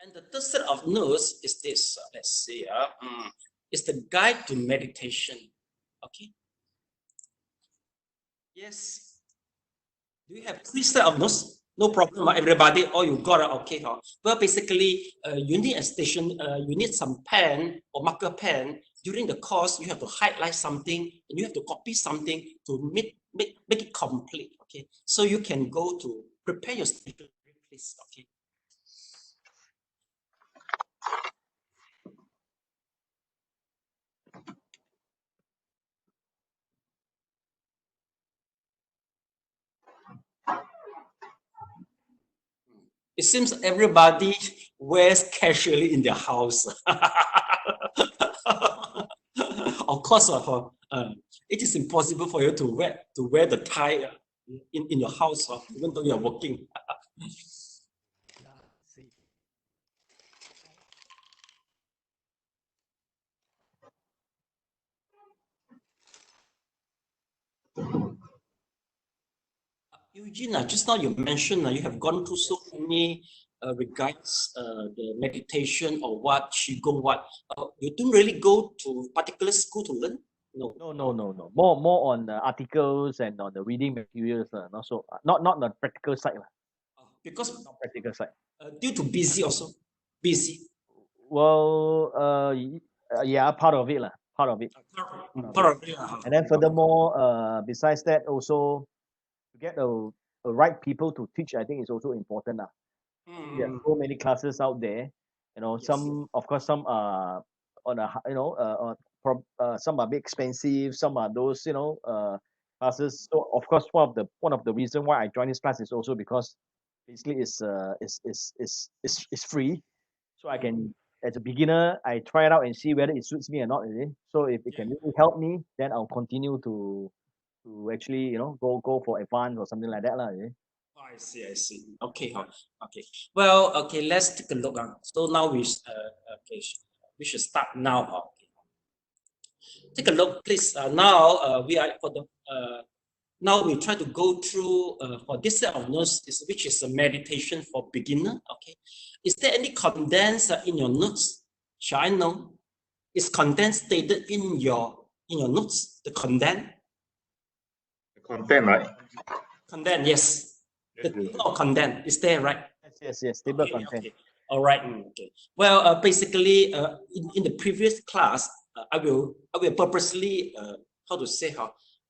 And the third set of notes is this. Let's see. It's the guide to meditation. Okay. Yes. Do you have 3 set of notes? No problem, everybody. Oh, you got it. Okay. Well, basically, you need a station. You need some pen or marker pen. During the course, you have to highlight something and you have to copy something to make it complete. Okay. So you can go to prepare your station, please. Okay. It seems everybody wears casually in their house. Of course, it is impossible for you to wear the tie in your house, even though you are working. Eugene, just now you mentioned you have gone through so many regards the meditation or what, qigong, what. You don't really go to particular school to learn? No. No. More on articles and on the reading materials. Not the practical side. Because not practical side. Due to busy also. Busy. Well, yeah, part of it. Part of it. Part of it. And then furthermore, besides that, also to get the right people to teach, I think is also important. There are so many classes out there. Yes. Some, of course, some are on a, some are a bit expensive. Some are those, classes. So of course, one of the reason why I joined this class is also because basically it's free, so I can, as a beginner, I try it out and see whether it suits me or not. So if it can really help me, then I'll continue to actually go for advance or something like that. Oh, I see. Okay. Okay. Well, okay, let's take a look. So now we should start now. Take a look, please. Now we are for the now we try to go through for this set of notes, which is a meditation for beginner. Okay. Is there any condensed in your notes? Shall I know? Is condensed stated in your notes? The content. The content, right? Content, yes. The table of content is there, right? Yes. Table of content. Okay. All right. Okay. Well, basically, in the previous class, I will purposely how to say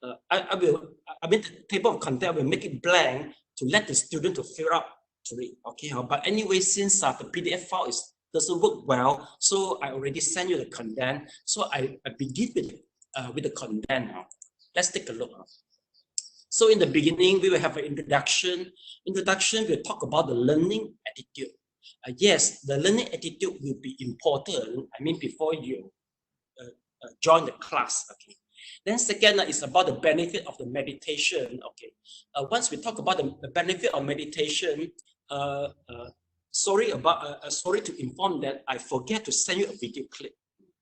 the table of content will make it blank to let the student to fill up to read. Okay. But anyway, since the PDF file doesn't work well, so I already sent you the content. So I begin with the content now. Let's take a look. So in the beginning, we will have an introduction. Introduction will talk about the learning attitude. Yes, the learning attitude will be important. I mean, before you join the class. Okay. Then second is about the benefit of the meditation. Okay. Once we talk about the benefit of meditation, sorry to inform that I forget to send you a video clip.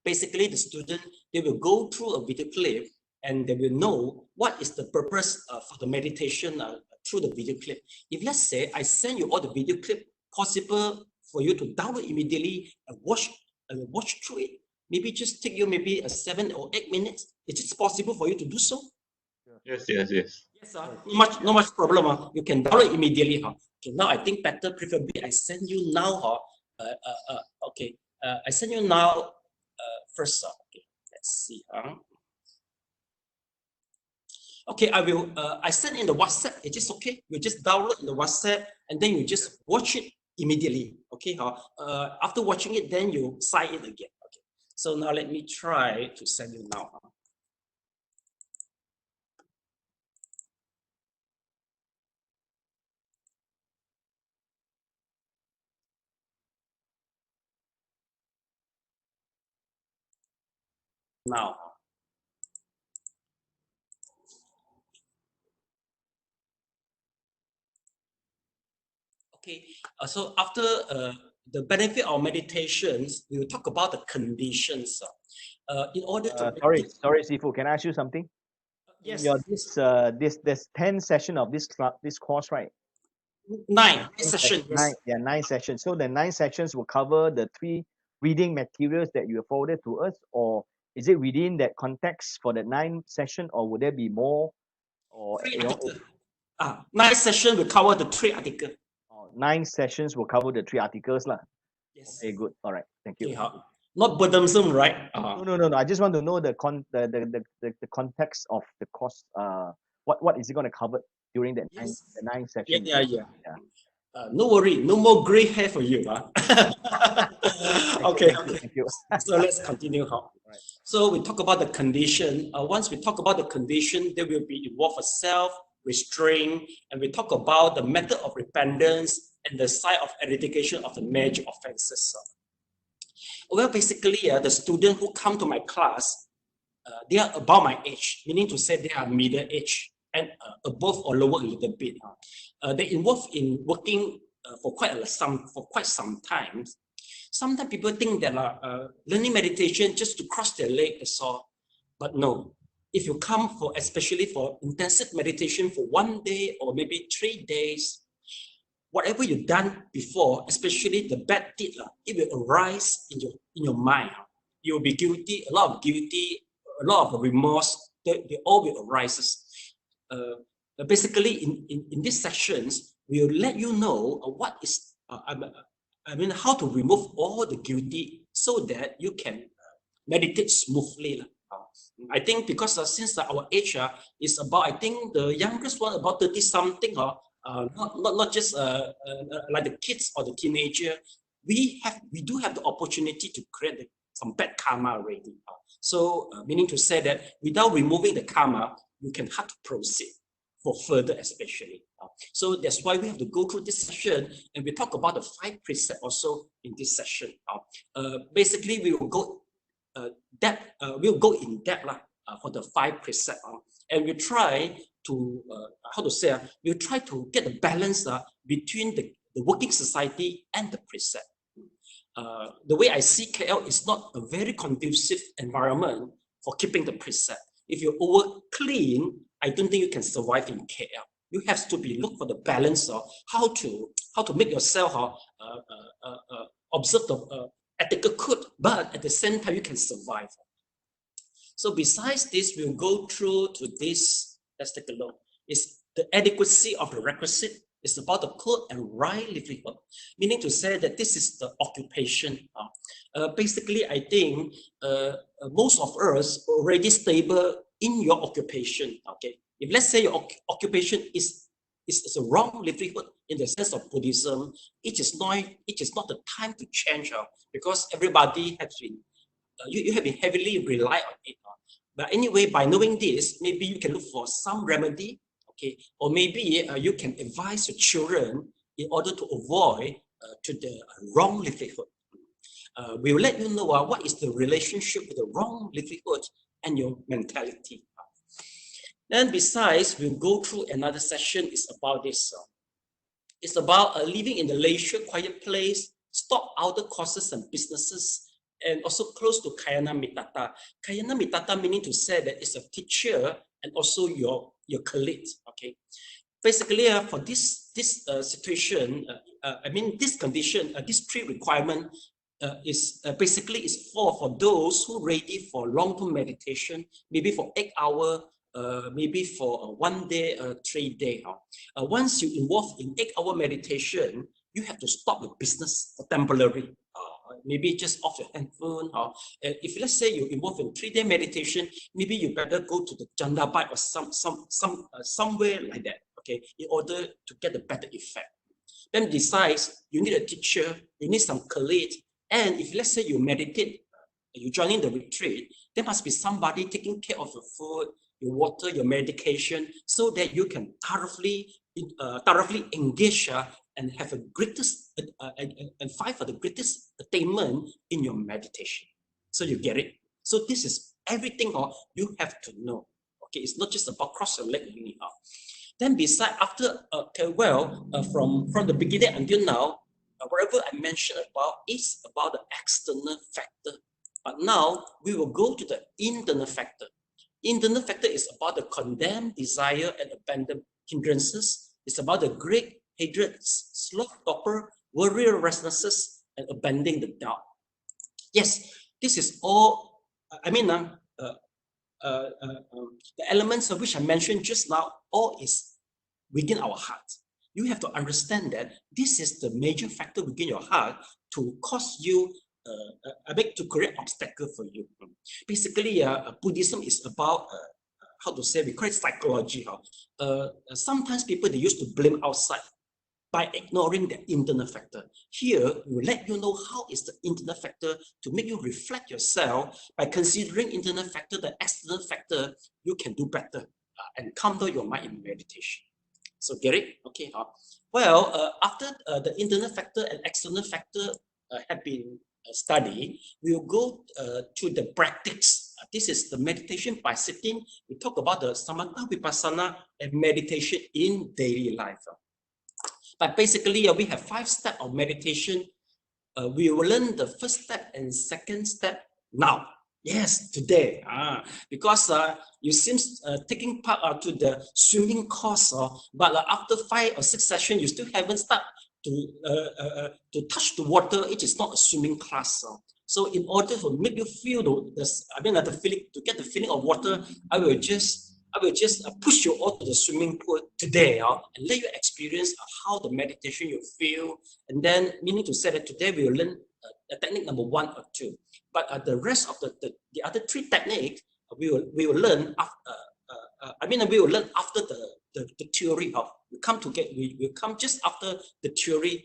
Basically, the student, they will go through a video clip and they will know what is the purpose for the meditation through the video clip. If let's say I send you all the video clip possible for you to download immediately and watch through it, maybe just take you maybe 7 or 8 minutes. Is it possible for you to do so? Yes. Yes, no much problem. You can download immediately. Okay, now I think better, preferably I send you now. Okay, I send you now first. Okay, let's see. Okay, I send in the WhatsApp. It is okay. You just download in the WhatsApp and then you just watch it immediately. Okay. After watching it, then you sign it again. Okay. So now let me try to send you now. Now. Okay, so after the benefit of meditations, we will talk about the conditions. In order to sorry, Sifu, can I ask you something? Yes. There's 10 session of this course, right? Nine sessions. Nine sessions. So the 9 sessions will cover the 3 reading materials that you have forwarded to us, or is it within that context for the 9 session, or would there be more? Or 3 articles. 9 sessions will cover the 3 articles. 9 sessions will cover the 3 articles, lah. Yes. Okay, good. All right. Thank you. Okay, not burdensome, right? No. I just want to know the context of the course. What is it going to cover during the Yes. 9 sessions? Yeah. No worry, no more gray hair for you. Okay. Thank you. So let's continue. Right. So we talk about the condition. Once we talk about the condition, there will be involved a self-restraint, and we talk about the method of repentance and the side of eradication of the major offenses. Well, basically, the students who come to my class, they are about my age, meaning to say they are middle age and above or lower a little bit. They involved in working for quite some time. Sometimes people think that learning meditation just to cross their leg is all, but no. If you come for, especially for intensive meditation for 1 day or maybe 3 days, whatever you've done before, especially the bad deed, it will arise in your mind. You will be guilty, a lot of remorse. They all will arise. Basically, in these sections, we'll let you know what is. How to remove all the guilty so that you can meditate smoothly. I think because since our age is about, I think the youngest one about 30 something, not just like the kids or the teenager, we do have the opportunity to create some bad karma already. So meaning to say that without removing the karma, you can have to proceed for further, especially. So that's why we have to go through this session, and we talk about the 5 precepts also in this session. Basically, we will go in depth for the 5 precepts, and we try to we try to get the balance between the working society and the precept. The way I see KL is not a very conducive environment for keeping the precept. If you're over clean, I don't think you can survive in KL. You have to look for the balance of how to make yourself observe the ethical code, but at the same time you can survive. So besides this, we'll go through to this. Let's take a look. It's the adequacy of the requisite. It's about the code and right livelihood, meaning to say that this is the occupation. Basically, I think most of us already stable in your occupation. Okay, if let's say your occupation is a wrong livelihood in the sense of Buddhism, it is not the time to change, because everybody has been you have been heavily relied on it. But anyway, by knowing this, maybe you can look for some remedy. Okay, or maybe you can advise your children in order to avoid to the wrong livelihood. We will let you know what is the relationship with the wrong livelihood and your mentality. Then besides, we'll go through another session. It's about this. It's about living in the leisure, quiet place, stop outer causes and businesses, and also close to Kayana Mitata. Kayana Mitata meaning to say that it's a teacher and also your colleagues. Okay, basically for this situation, this condition, this 3 requirement is basically is for those who ready for long-term meditation, maybe for 8 hours, maybe for 1 day, 3 days. Once you involve in 8-hour meditation, you have to stop the business temporarily. Maybe just off your handphone, or if let's say you're involved in 3-day meditation, maybe you better go to the Jandabai or somewhere like that, okay, in order to get a better effect. Then besides, you need a teacher, you need some colleagues, and if let's say you meditate, you joining the retreat, there must be somebody taking care of your food, your water, your medication, so that you can thoroughly engage and have a greatest and fight for the greatest attainment in your meditation. So you get it. So this is everything you have to know. Okay, it's not just about cross your leg anyhow. Then beside after from the beginning until now, whatever I mentioned about is about the external factor. But now we will go to the internal factor. Internal factor is about the condemned desire and abandoned hindrances. It's about the great hatred, sloth, torpor, worry, restlessness, and abandoning the doubt. Yes, this is all, the elements of which I mentioned just now, all is within our heart. You have to understand that this is the major factor within your heart to cause you, to create obstacle for you. Basically, Buddhism is about, how to say, we call it psychology. Sometimes people, they used to blame outside by ignoring the internal factor. Here, we will let you know how is the internal factor to make you reflect yourself. By considering internal factor, the external factor, you can do better and calm down your mind in meditation. So get it? Okay. Well, after the internal factor and external factor have been studied, we'll go to the practice. This is the meditation by sitting. We talk about the Samatha, Vipassana, and meditation in daily life. But basically, we have 5 steps of meditation. We will learn the first step and second step now. Yes, today. Because you seem taking part to the swimming course, but after 5 or 6 sessions, you still haven't started to touch the water. It is not a swimming class. So in order to make you feel the feeling, to get the feeling of water, I will just push you out to the swimming pool today and let you experience how the meditation you feel. And then, meaning to say that today we will learn technique number 1 or 2. But the rest of the other 3 techniques we will learn after. We will learn after the theory of. We come just after the theory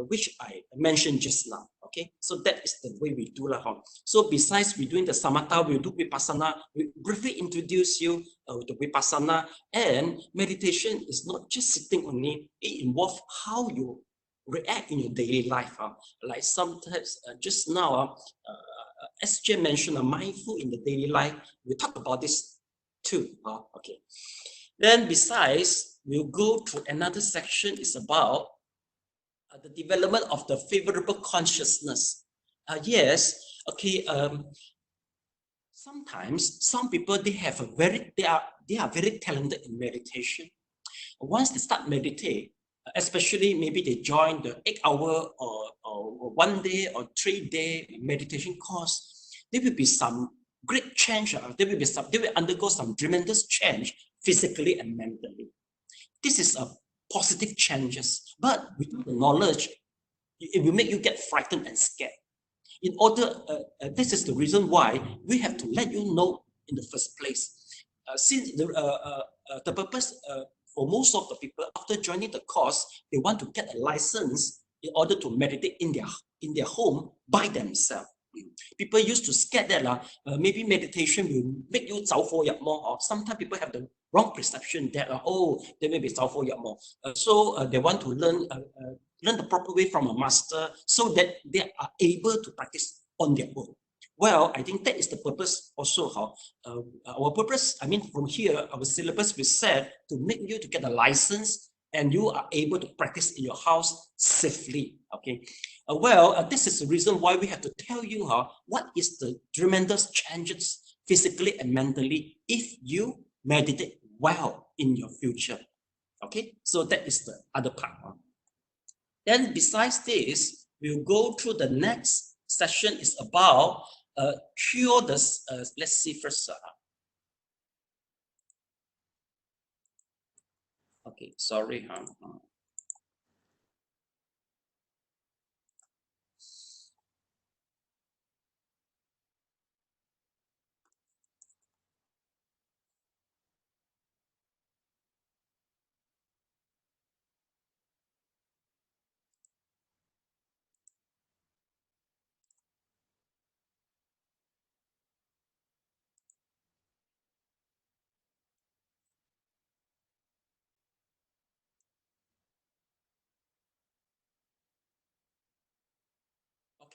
which I mentioned just now. Okay, so that is the way we do lah. So besides we doing the samatha, we do vipassana. We briefly introduce you to vipassana, and meditation is not just sitting only. It involves how you react in your daily life. Like sometimes just now, SJ mentioned mindful in the daily life. We talk about this too. Okay. Then besides, we'll go to another section. It's about the development of the favorable consciousness. Yes. Okay. Sometimes some people they are very talented in meditation. Once they start meditate, especially maybe they join the 8-hour or 1 day or 3-day meditation course, there will be some great change. They will undergo some tremendous change physically and mentally. This is a positive changes, but without the knowledge, it will make you get frightened and scared. In order, this is the reason why we have to let you know in the first place. Since the purpose for most of the people after joining the course, they want to get a license in order to meditate in their home by themselves. People used to scare that maybe meditation will make you zao fo yak mo, or sometimes people have the wrong perception that they may be zao fo yak mo. So they want to learn the proper way from a master so that they are able to practice on their own. Well, I think that is the purpose also. Our purpose, from here, our syllabus we said to make you to get a license and you are able to practice in your house safely. Okay. This is the reason why we have to tell you what is the tremendous changes physically and mentally if you meditate well in your future. Okay. So that is the other part. Then besides this, we'll go through the next session is about cure the, let's see first. Okay, sorry.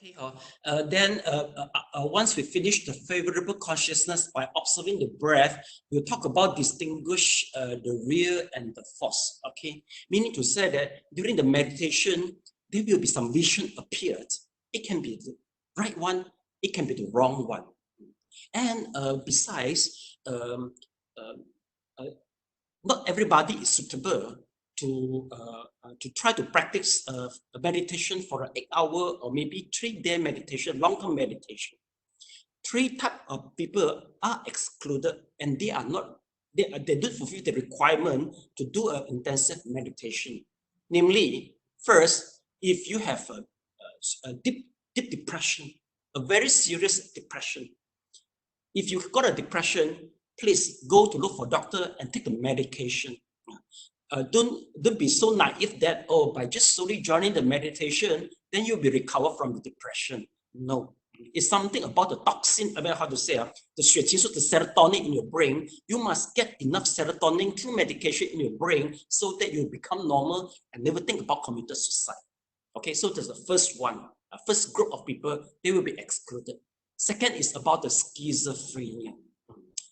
Okay, then once we finish the favorable consciousness by observing the breath, we'll talk about distinguish the real and the false. Okay, meaning to say that during the meditation, there will be some vision appeared. It can be the right one, it can be the wrong one. And besides, not everybody is suitable to try to practice meditation for an 8-hour or maybe 3-day meditation, long-term meditation. 3 types of people are excluded, and they are not. They don't fulfill the requirement to do an intensive meditation. Namely, first, if you have a deep depression, a very serious depression. If you've got a depression, please go to look for a doctor and take the medication. Don't be so naive that, oh, by just slowly joining the meditation, then you'll be recovered from the depression. No. It's something about the toxin, I mean, how to say, the serotonin in your brain. You must get enough serotonin through medication in your brain so that you become normal and never think about committing suicide. Okay, so that's the first one. First group of people, they will be excluded. Second is about the schizophrenia.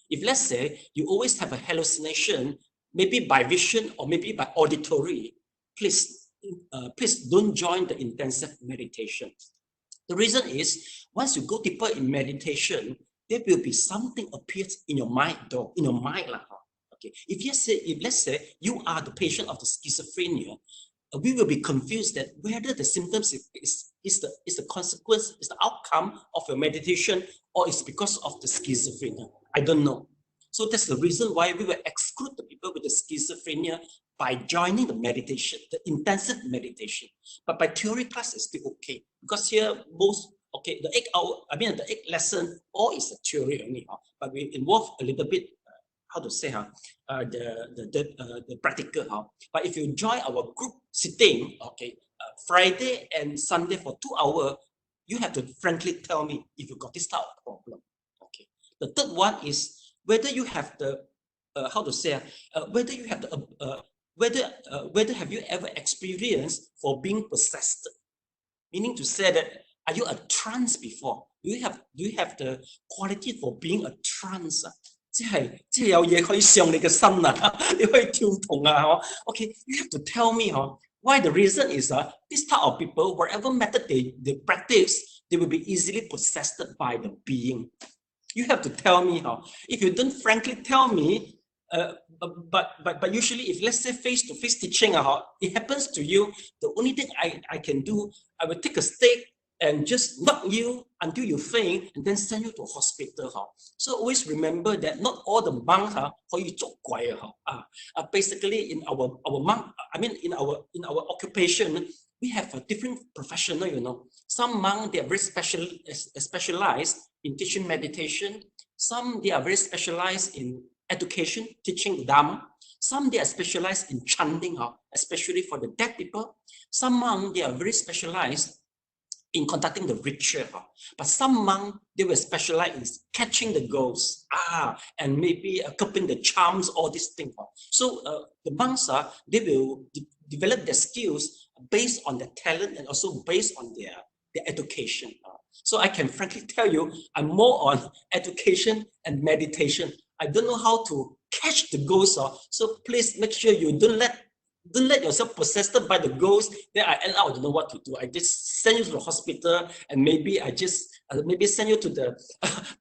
If let's say you always have a hallucination, maybe by vision or maybe by auditory, please don't join the intensive meditation. The reason is, once you go deeper in meditation, there will be something appears in your mind, though, in your mind. Okay. If let's say you are the patient of the schizophrenia, we will be confused that whether the symptoms is the consequence, is the outcome of your meditation, or it's because of the schizophrenia. I don't know. So that's the reason why we will exclude the people with the schizophrenia by joining the meditation, the intensive meditation. But by theory class, it's still okay. Because here, the 8 lesson, all is a theory only. But we involve a little bit, the practical. But if you join our group sitting, Friday and Sunday for 2 hours, you have to frankly tell me if you got this type of problem. Okay. The third one is whether you have the whether have you ever experienced for being possessed? Meaning to say that, are you a trance before? Do you have the quality for being a trance? Okay, you have to tell me why. The reason is this type of people, whatever method they practice, they will be easily possessed by the being. You have to tell me if you don't frankly tell me, but usually if let's say face-to-face teaching, it happens to you, the only thing I can do, I will take a stake and just knock you until you faint and then send you to a hospital. So always remember that not all the monks basically in our monk, in our occupation, we have a different professional, Some monks, they are very specialized in teaching meditation. Some, they are very specialized in education, teaching the dharma. Some, they are specialized in chanting, especially for the dead people. Some monks, they are very specialized in conducting the ritual. But some monks, they were specialized in catching the ghosts, and maybe copying the charms, all these things. So the monks, they will develop their skills based on their talent and also based on their education. So I can frankly tell you, I'm more on education and meditation. I don't know how to catch the ghost. So please make sure you don't let yourself possessed by the ghost. Then I end up, I don't know what to do. I just send you to the hospital, and maybe I just maybe send you to the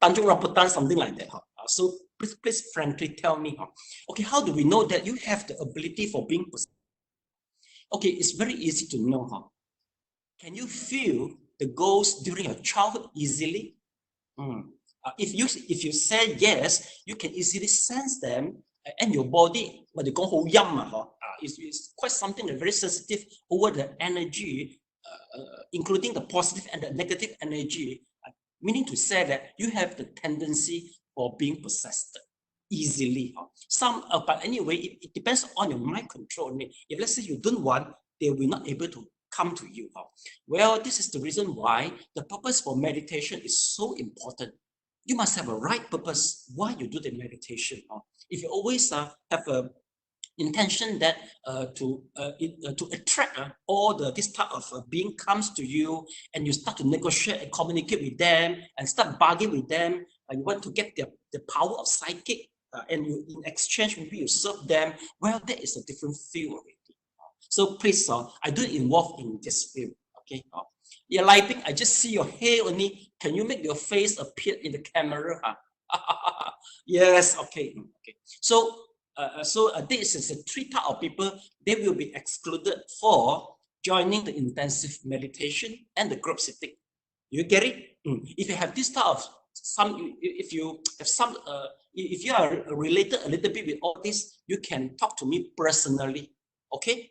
Tanjung Rambutan, something like that. So please frankly tell me. Okay, how do we know that you have the ability for being possessed? Okay, it's very easy to know. Can you feel the ghost during your childhood easily? If you say yes, you can easily sense them, and your body, what they call is quite something that's very sensitive over the energy, including the positive and the negative energy, meaning to say that you have the tendency for being possessed easily. But anyway, it depends on your mind control. If let's say you don't want, they will not able to come to you. Well, this is the reason why the purpose for meditation is so important. You must have a right purpose why you do the meditation. If you always have a intention that to attract all this type of being comes to you, and you start to negotiate and communicate with them and start bargaining with them, and you want to get the power of psychic, and you in exchange maybe you serve them, well, that is a different field already. So please, I don't involve in this field. Okay. You're lighting, I just see your hair only. Can you make your face appear in the camera? Yes, okay. So this is a 3 type of people. They will be excluded for joining the intensive meditation and the group sitting. You get it? If you have this type of if you have some, if you are related a little bit with all this, you can talk to me personally. Okay?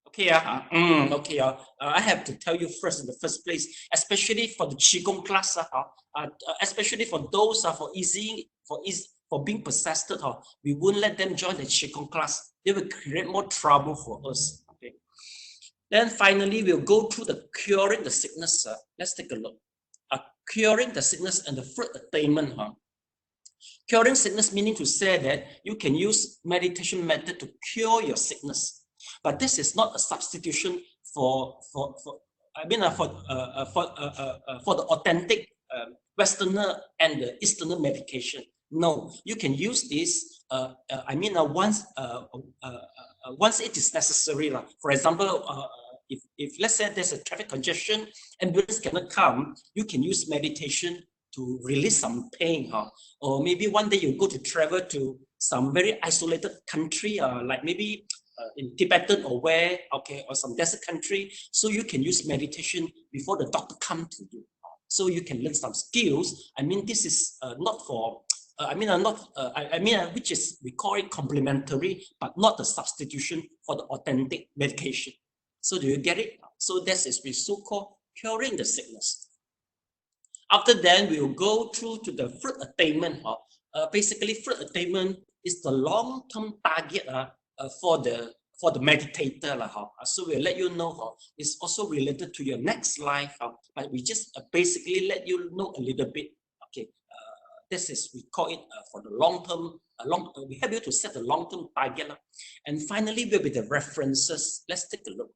Okay, I have to tell you first in the first place, especially for the Qigong class, especially for those for being possessed, we won't let them join the Qigong class. They will create more trouble for us. Okay. Then finally, we'll go through the curing the sickness. Let's take a look. Curing the sickness and the fruit attainment. Curing sickness meaning to say that you can use meditation method to cure your sickness. But this is not a substitution for the authentic Westerner and the Easterner medication. No, you can use this. Once it is necessary. For example, if let's say there's a traffic congestion, ambulance cannot come, you can use meditation to release some pain. Or maybe one day you go to travel to some very isolated country, like maybe in Tibetan or where, okay, or some desert country. So you can use meditation before the doctor comes to you. So you can learn some skills. This is not for, which is, we call it complementary, but not a substitution for the authentic medication. So do you get it? So this is we so-called curing the sickness. After that, we will go through to the fruit attainment. Basically, fruit attainment is the long-term target for the meditator. So we'll let you know it's also related to your next life, but we just basically let you know a little bit. Okay, this is, we call it for the long-term, we help you to set the long-term target. And finally, will be the references. Let's take a look.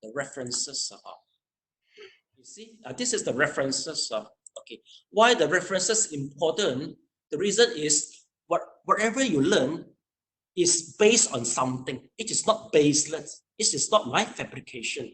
The references. You see, this is the references. Okay, why the references important? The reason is whatever you learn is based on something. It is not baseless. It is not my fabrication.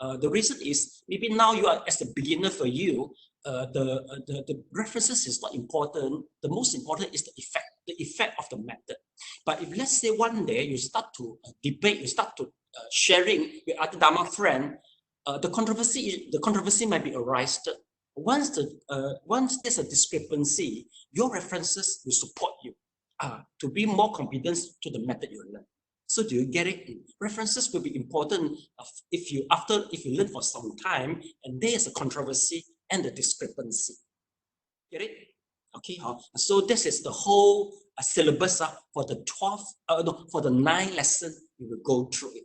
The reason is maybe now you are as a beginner for you. The references is not important. The most important is the effect of the method. But if let's say one day you start to debate, you start to sharing with other Dharma friend, the controversy might be arised. Once there's a discrepancy, your references will support you to be more confident to the method you learn. So do you get it? References will be important if you learn for some time and there is a controversy and a discrepancy. Get it? Okay. So this is the whole syllabus for the 9 lessons. We will go through it.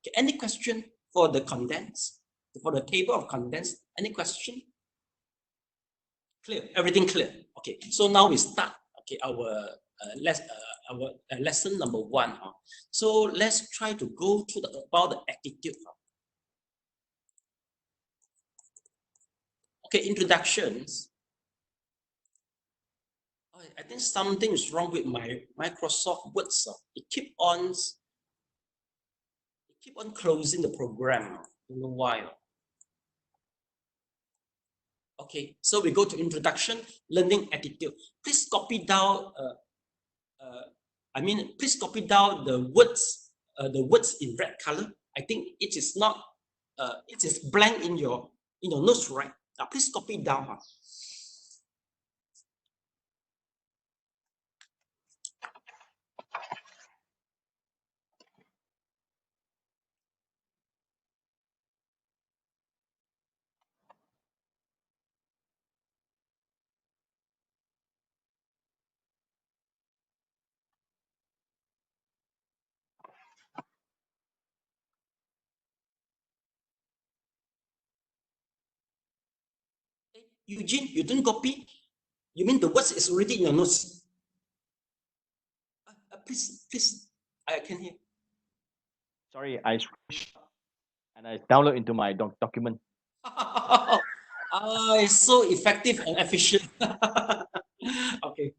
Okay. Any question for the condensed? For the table of condensed? Any question? Clear? Everything clear? Okay. So now we start. Okay. Our lesson number 1. So let's try to go to about the attitude. Okay, introductions. I think something is wrong with my Microsoft Words. It keep on closing the program. I don't know why. Okay, so we go to introduction, learning attitude. Please copy down. Please copy down the words in red color. I think it is not. It is blank in your notes, right? Now please copy down. Eugene, you didn't copy? You mean the words is already in your notes? Please, I can hear. Sorry, I screenshot and I download into my document. It's so effective and efficient. Okay.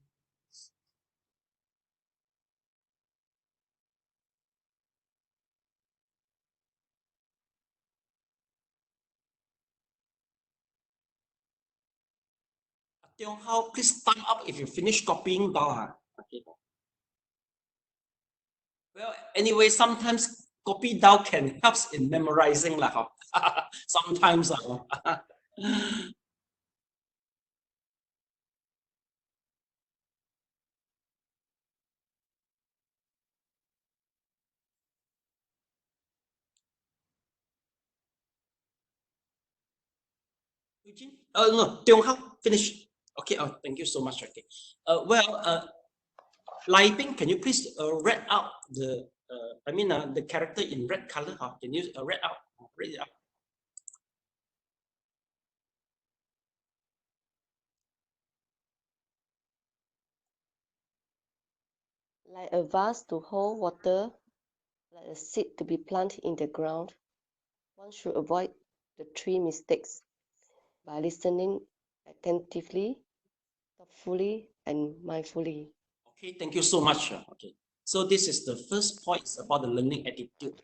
How please thumb up if you finish copying down. Okay. Well, anyway, sometimes copy down can help in memorizing lah. Sometimes. Eugene? No, Tiong Hao, finish. Okay, thank you so much. Okay. Lai Ping, can you please read out the the character in red color? Can you read it out? Like a vase to hold water, like a seed to be planted in the ground, one should avoid the three mistakes by listening attentively, thoughtfully, and mindfully. Okay, thank you so much. Okay, so this is the first point about the learning attitude.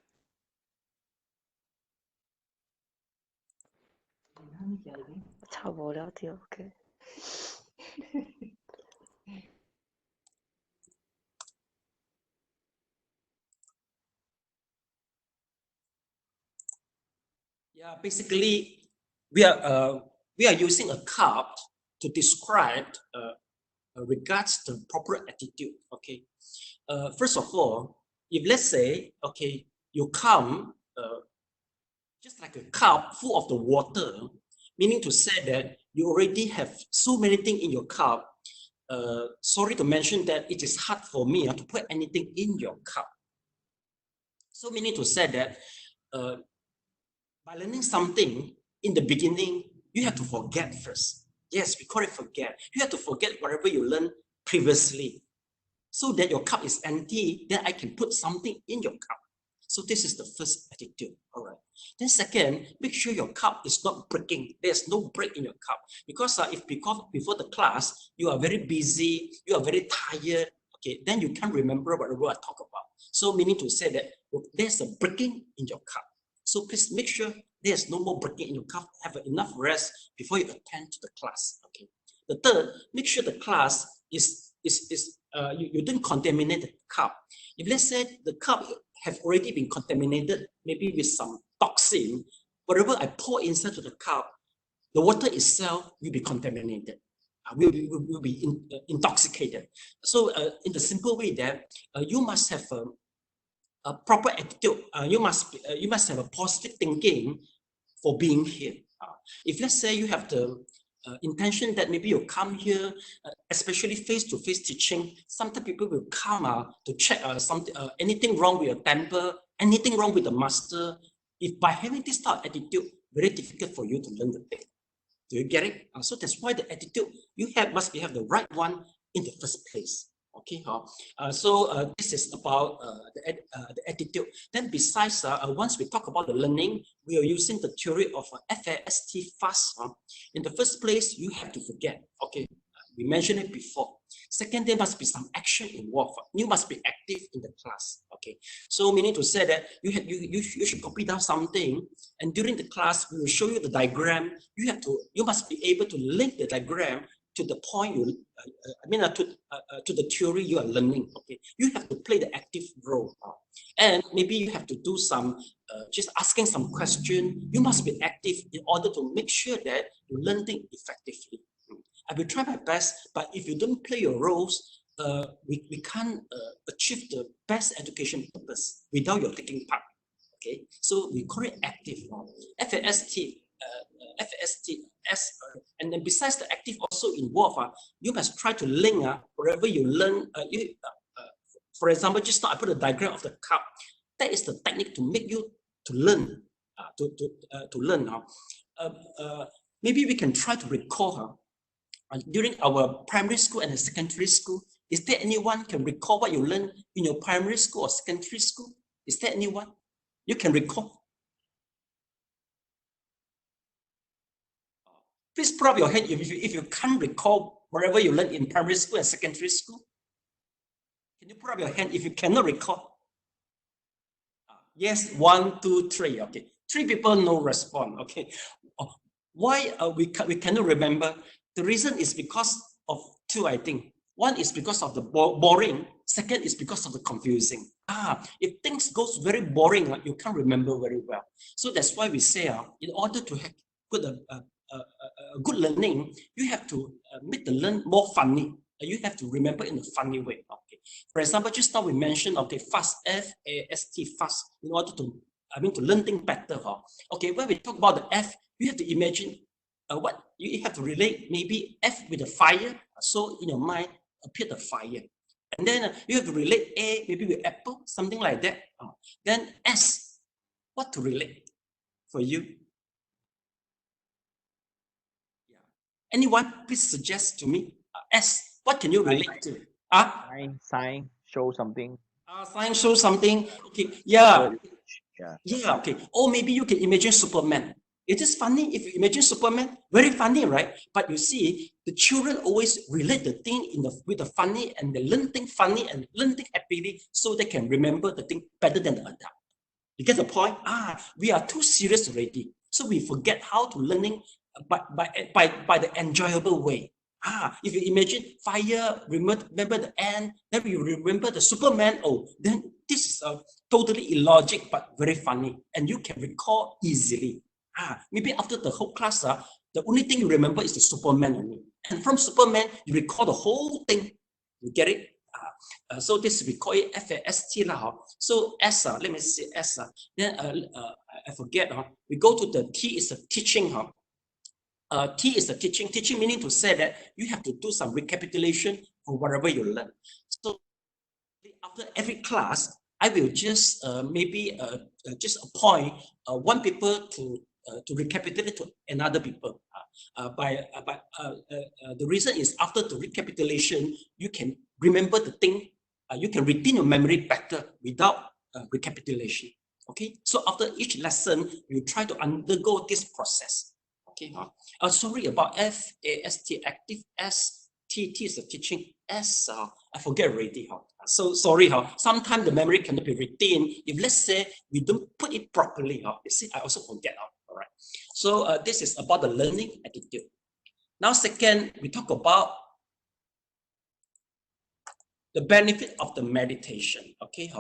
Okay. Yeah, basically, we are using a cup to describe regards the proper attitude. Okay, first of all, if let's say, okay, you come just like a cup full of the water, meaning to say that you already have so many things in your cup. Sorry to mention that it is hard for me to put anything in your cup. So meaning to say that by learning something in the beginning, you have to forget first. Yes, we call it forget. You have to forget whatever you learned previously, so that your cup is empty. Then I can put something in your cup. So this is the first attitude. All right. Then second, make sure your cup is not breaking. There's no break in your cup, because because before the class you are very busy, you are very tired. Okay, then you can't remember whatever I talk about. So meaning to say that there's a breaking in your cup. So please make sure there's no more breaking in your cup. Have enough rest before you attend to the class. Okay. The third, make sure the class you didn't contaminate the cup. If let's say the cup have already been contaminated, maybe with some toxin, whatever I pour inside to the cup, the water itself will be contaminated. Will be intoxicated. So in the simple way that you must have a proper attitude. You must have a positive thinking for being here. If let's say you have the intention that maybe you come here, especially face-to-face teaching, sometimes people will come to check something, anything wrong with your temper, anything wrong with the master. If by having this type of attitude, very difficult for you to learn the thing. Do you get it? So that's why the attitude you must have the right one in the first place. Okay, so this is about the attitude. Then besides, once we talk about the learning, we are using the theory of FAST fast. In the first place, you have to forget. Okay, we mentioned it before. Second, there must be some action involved. You must be active in the class. Okay, so meaning to say that you should copy down something, and during the class we will show you the diagram. You must be able to link the diagram to the point to the theory you are learning. Okay, you have to play the active role, and maybe you have to do some just asking some question. You must be active in order to make sure that you learn things effectively. I will try my best, but if you don't play your roles, we can't achieve the best education purpose without your taking part. Okay, so we call it active. FAST, and then besides the active also involved, you must try to link wherever you learn. For example, just now I put a diagram of the cup. That is the technique to make you to learn. To learn. Maybe we can try to recall during our primary school and secondary school. Is there anyone can recall what you learned in your primary school or secondary school? Is there anyone you can recall? Please put up your hand if you can't recall whatever you learned in primary school and secondary school. Can you put up your hand if you cannot recall? Yes, 1, 2, 3. Okay, 3 people no respond. Okay, why we cannot remember? The reason is because of 2, I think. One is because of the boring. Second is because of the confusing. If things goes very boring, you can't remember very well. So that's why we say, in order to have good learning, you have to make the learn more funny. You have to remember in a funny way. Okay. For example, just now we mentioned, fast, F-A-S-T, fast, in order to, to learn things better. Okay, when we talk about the F, you have to imagine what you have to relate maybe F with the fire. So in your mind appear the fire. And then you have to relate A maybe with apple, something like that. Then S, what to relate for you? Yeah. Anyone please suggest to me? S, what can you relate to? Sign, show something. Sign, show something. Okay, yeah. Yeah. Okay. Or maybe you can imagine Superman. It is funny if you imagine Superman, very funny, right? But you see, the children always relate the thing with the funny, and they learn things funny and learn things happily, so they can remember the thing better than the adult. You get the point? We are too serious already, so we forget how to learning by the enjoyable way. If you imagine fire, remember the ant, then you remember the Superman. Then this is totally illogic but very funny, and you can recall easily. Maybe after the whole class, the only thing you remember is the Superman only. And from Superman, you recall the whole thing. You get it? So this we call it FAST. So S, let me see S. Then I forget. We go to the T is the teaching. T is the teaching. Teaching meaning to say that you have to do some recapitulation for whatever you learn. So after every class, I will just maybe just appoint one people to recapitulate to another people. The reason is after the recapitulation, you can remember the thing. You can retain your memory better without recapitulation. Okay. So after each lesson, you try to undergo this process. Okay. Sorry about FAST, active. STT is the teaching. S, I forget already. So sorry. Sometimes the memory cannot be retained. If let's say we don't put it properly, you see, I also forget. All right. So this is about the learning attitude. Now, second, we talk about the benefit of the meditation. Okay.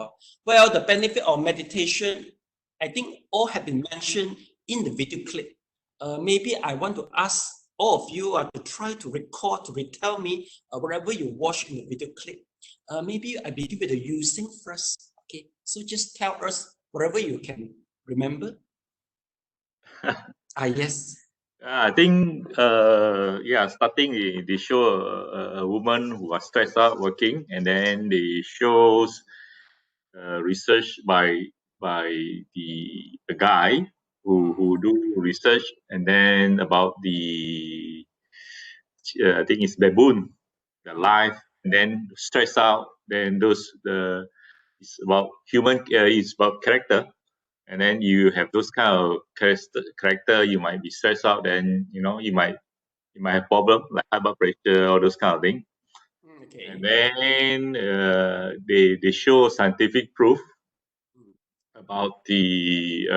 Well, the benefit of meditation, I think all have been mentioned in the video clip. Maybe I want to ask all of you to try to record, to retell me whatever you watch in the video clip. Maybe I begin with the using first. Okay, so just tell us whatever you can remember. Yes. I think, starting they show a woman who was stressed out working, and then they shows research by the guy who do research, and then about the I think it's baboon, the life, and then stress out. Then it's about human. It's about character, and then you have those kind of character. You might be stressed out. Then you might have problem like high blood pressure or those kind of thing. Okay. And then they show scientific proof about the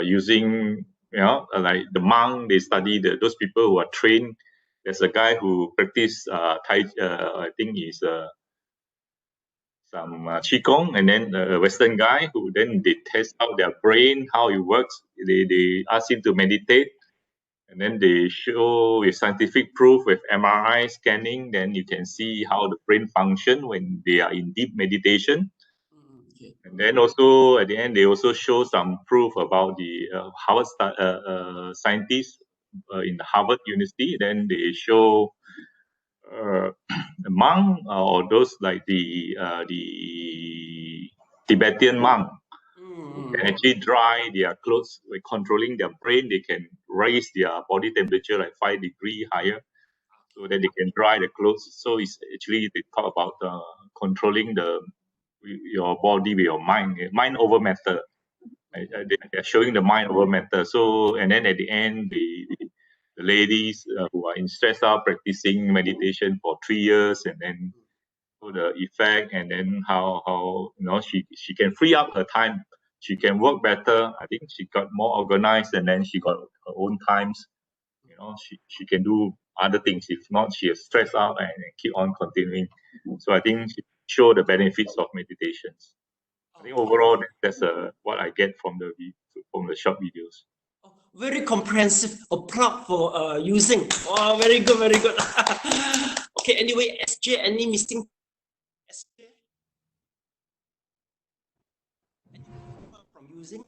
using like the monk. They study those people who are trained. There's a guy who practice I think he's some qigong, and then a Western guy who then they test out their brain, how it works. They ask him to meditate, and then they show with scientific proof with MRI scanning. Then you can see how the brain function when they are in deep meditation. Okay. And then also at the end, they also show some proof about the Harvard scientists in the Harvard University. Then they show monk or those like the Tibetan monk who can actually dry their clothes by controlling their brain. They can raise their body temperature like 5 degrees higher, so that they can dry the clothes. So it's actually they talk about controlling your body with your mind over matter. They're showing the mind over matter. So, and then at the end, the ladies who are in stress out practicing meditation for 3 years, and then the effect, and then how she can free up her time. She can work better. I think she got more organized, and then she got her own times. She can do other things. If not, she is stressed out and keep on continuing. So I think show the benefits of meditations. I think overall that's what I get from the short videos. Oh, very comprehensive. Applaud for using. Oh, very good, very good. Okay, anyway, SJ, any missing? SJ? From using?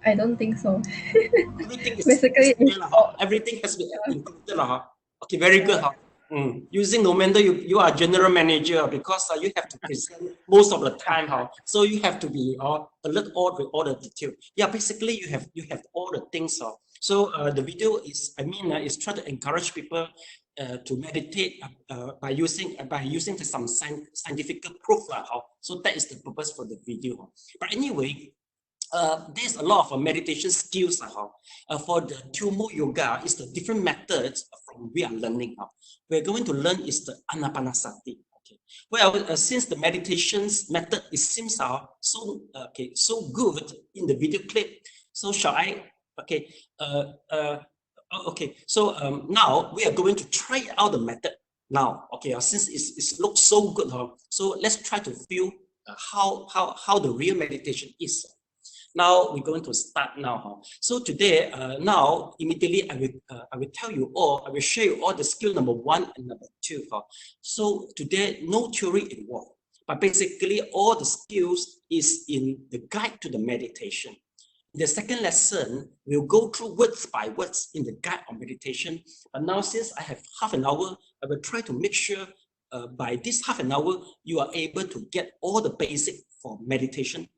I don't think so. Everything is Basically, everything has been included. Okay, very good. Using, no matter you are a general manager, because you have to present most of the time. So you have to be alert with all the detail. Yeah, basically you have all the things. So the video is, is try to encourage people to meditate by using some scientific proof. So that is the purpose for the video. But anyway, there's a lot of meditation skills for the Tumo Yoga. Is the different methods from we are learning. We're going to learn is the Anapanasati. Okay. Well, since the meditations method seems so good in the video clip, so shall I? Okay. Okay. So now we are going to try out the method now. Okay. Since it looks so good, so let's try to feel how the real meditation is. Now we're going to start now. So today, now immediately I will tell you all. I will share you all the skill number 1 and number 2. So today, no theory involved, but basically all the skills is in the guide to the meditation. In the second lesson, we'll go through words by words in the guide of meditation. But now, since I have half an hour, I will try to make sure by this half an hour you are able to get all the basic for meditation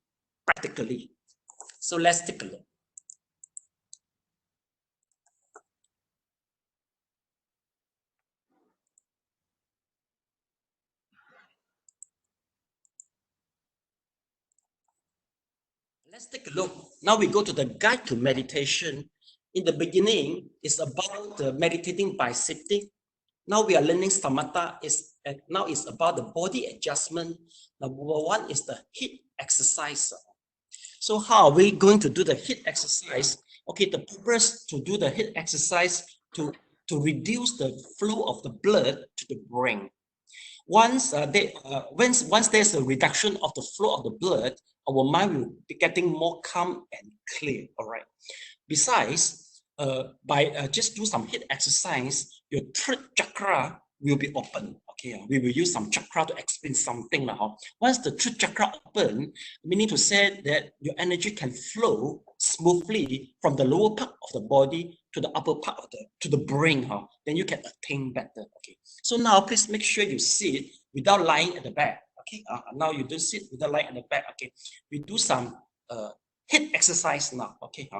practically. So let's take a look. Let's take a look. Now we go to the guide to meditation. In the beginning, it's about meditating by sitting. Now we are learning Samatha. Now it's about the body adjustment. Number 1 is the HIIT exercise. So how are we going to do the HIIT exercise? Okay, the purpose to do the HIIT exercise to reduce the flow of the blood to the brain. Once there's a reduction of the flow of the blood, our mind will be getting more calm and clear. All right. Besides, by just do some HIIT exercise, your third chakra will be open. Okay, we will use some chakra to explain something now. Once the third chakra open, meaning to say that your energy can flow smoothly from the lower part of the body to the upper part of the brain. Then you can attain better. Okay. So now please make sure you sit without lying at the back. Okay. Now you don't sit without lying at the back. Okay. We do some HIIT exercise now. Okay.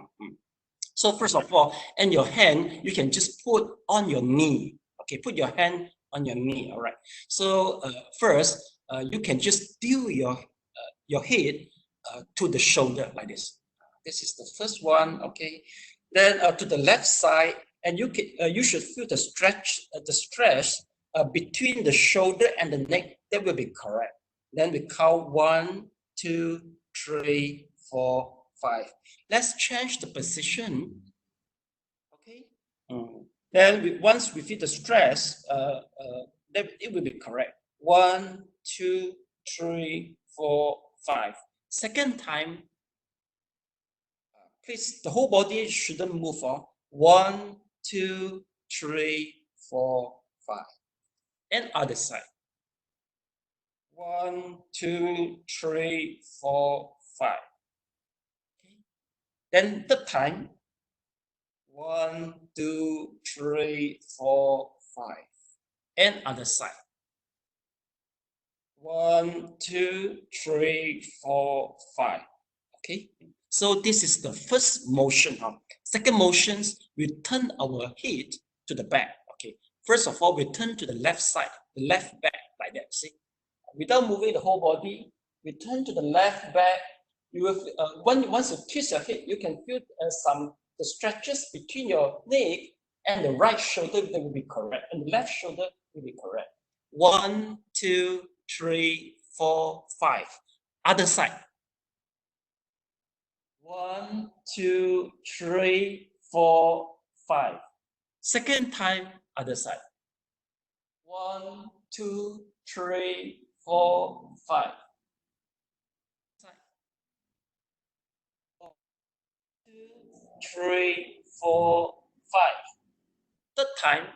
So first of all, and your hand you can just put on your knee. Okay. Put your hand on your knee. All right. So first, you can just tilt your head to the shoulder like this. This is the first one. Okay. Then to the left side, and you should feel the stretch between the shoulder and the neck. That will be correct. Then we count 1, 2, 3, 4, 5. Let's change the position. Okay. Then once we feel the stress, then it will be correct. 1, 2, 3, 4, 5. Second time, please, the whole body shouldn't move. 1, 2, 3, 4, 5. And other side. 1, 2, 3, 4, 5. Okay. Then third time. 1, 2, 3, 4, 5. And other side. 1, 2, 3, 4, 5. Okay. So this is the first motion. Second motion, we turn our head to the back. Okay. First of all, we turn to the left side, the left back like that. See, without moving the whole body, we turn to the left back. You will once you twist your head, you can feel the stretches between your neck and the right shoulder. That will be correct, and the left shoulder will be correct. 1, 2, 3, 4, 5. Other side. 1, 2, 3, 4, 5. Second time, other side. 1, 2, 3, 4, 5. 1, 2, 3, 4, 5. Third time.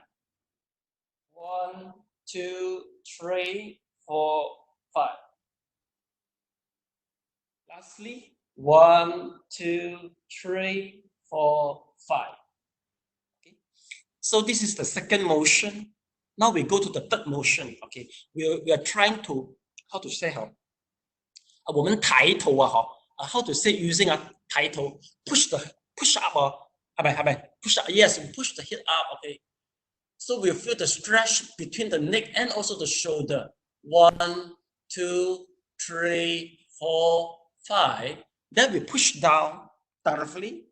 1, 2, 3, 4, 5. Lastly, 1, 2, 3, 4, 5. Okay. So this is the second motion. Now we go to the third motion. Okay, we are trying to how to say 我们抬头how to say using a 抬头 push up push up, yes, we push the head up. Okay, so we feel the stretch between the neck and also the shoulder. 1, 2, 3, 4, 5. Then we push down thoroughly.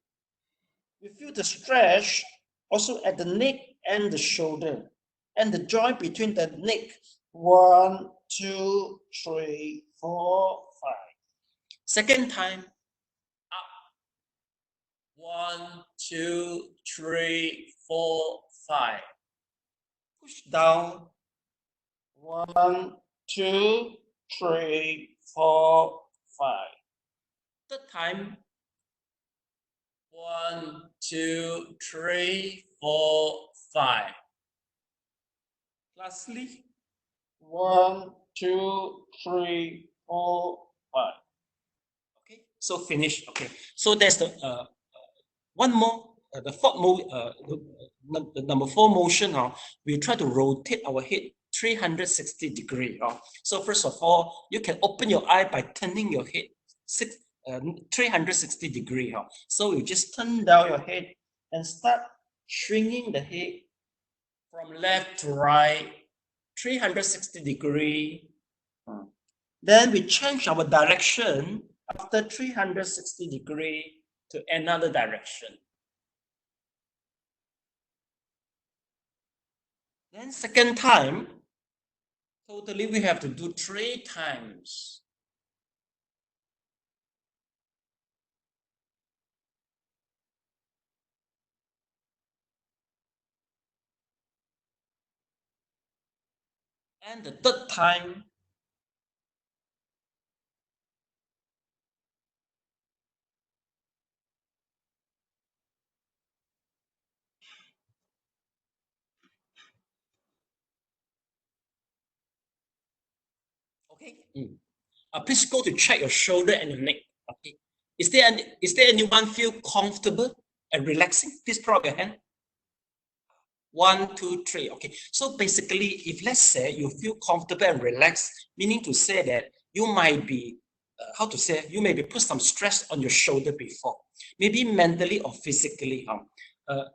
We feel the stretch also at the neck and the shoulder and the joint between the neck. 1, 2, 3, 4, 5. Second time, up. 1, 2, 3, 4, 5. Push down. 1, 2, 3, 4, 5. Third time. 1, 2, 3, 4, 5. Lastly, 1, 2, 3, 4, 5. Okay, so finish. Okay, so there's the one more, the fourth the number 4 motion. We try to rotate our head 360 degrees. So first of all, you can open your eye by turning your head 360 degrees. So you just turn down your head and start swinging the head from left to right, 360 degrees. Then we change our direction after 360 degrees to another direction. Then second time, totally we have to do 3 times. And the third time, okay. Please go to check your shoulder and your neck. Okay. Is there anyone feel comfortable and relaxing? Please put up your hand. 1, 2, 3. Okay. So basically, if let's say you feel comfortable and relaxed, meaning to say that you might be, you may be put some stress on your shoulder before, maybe mentally or physically.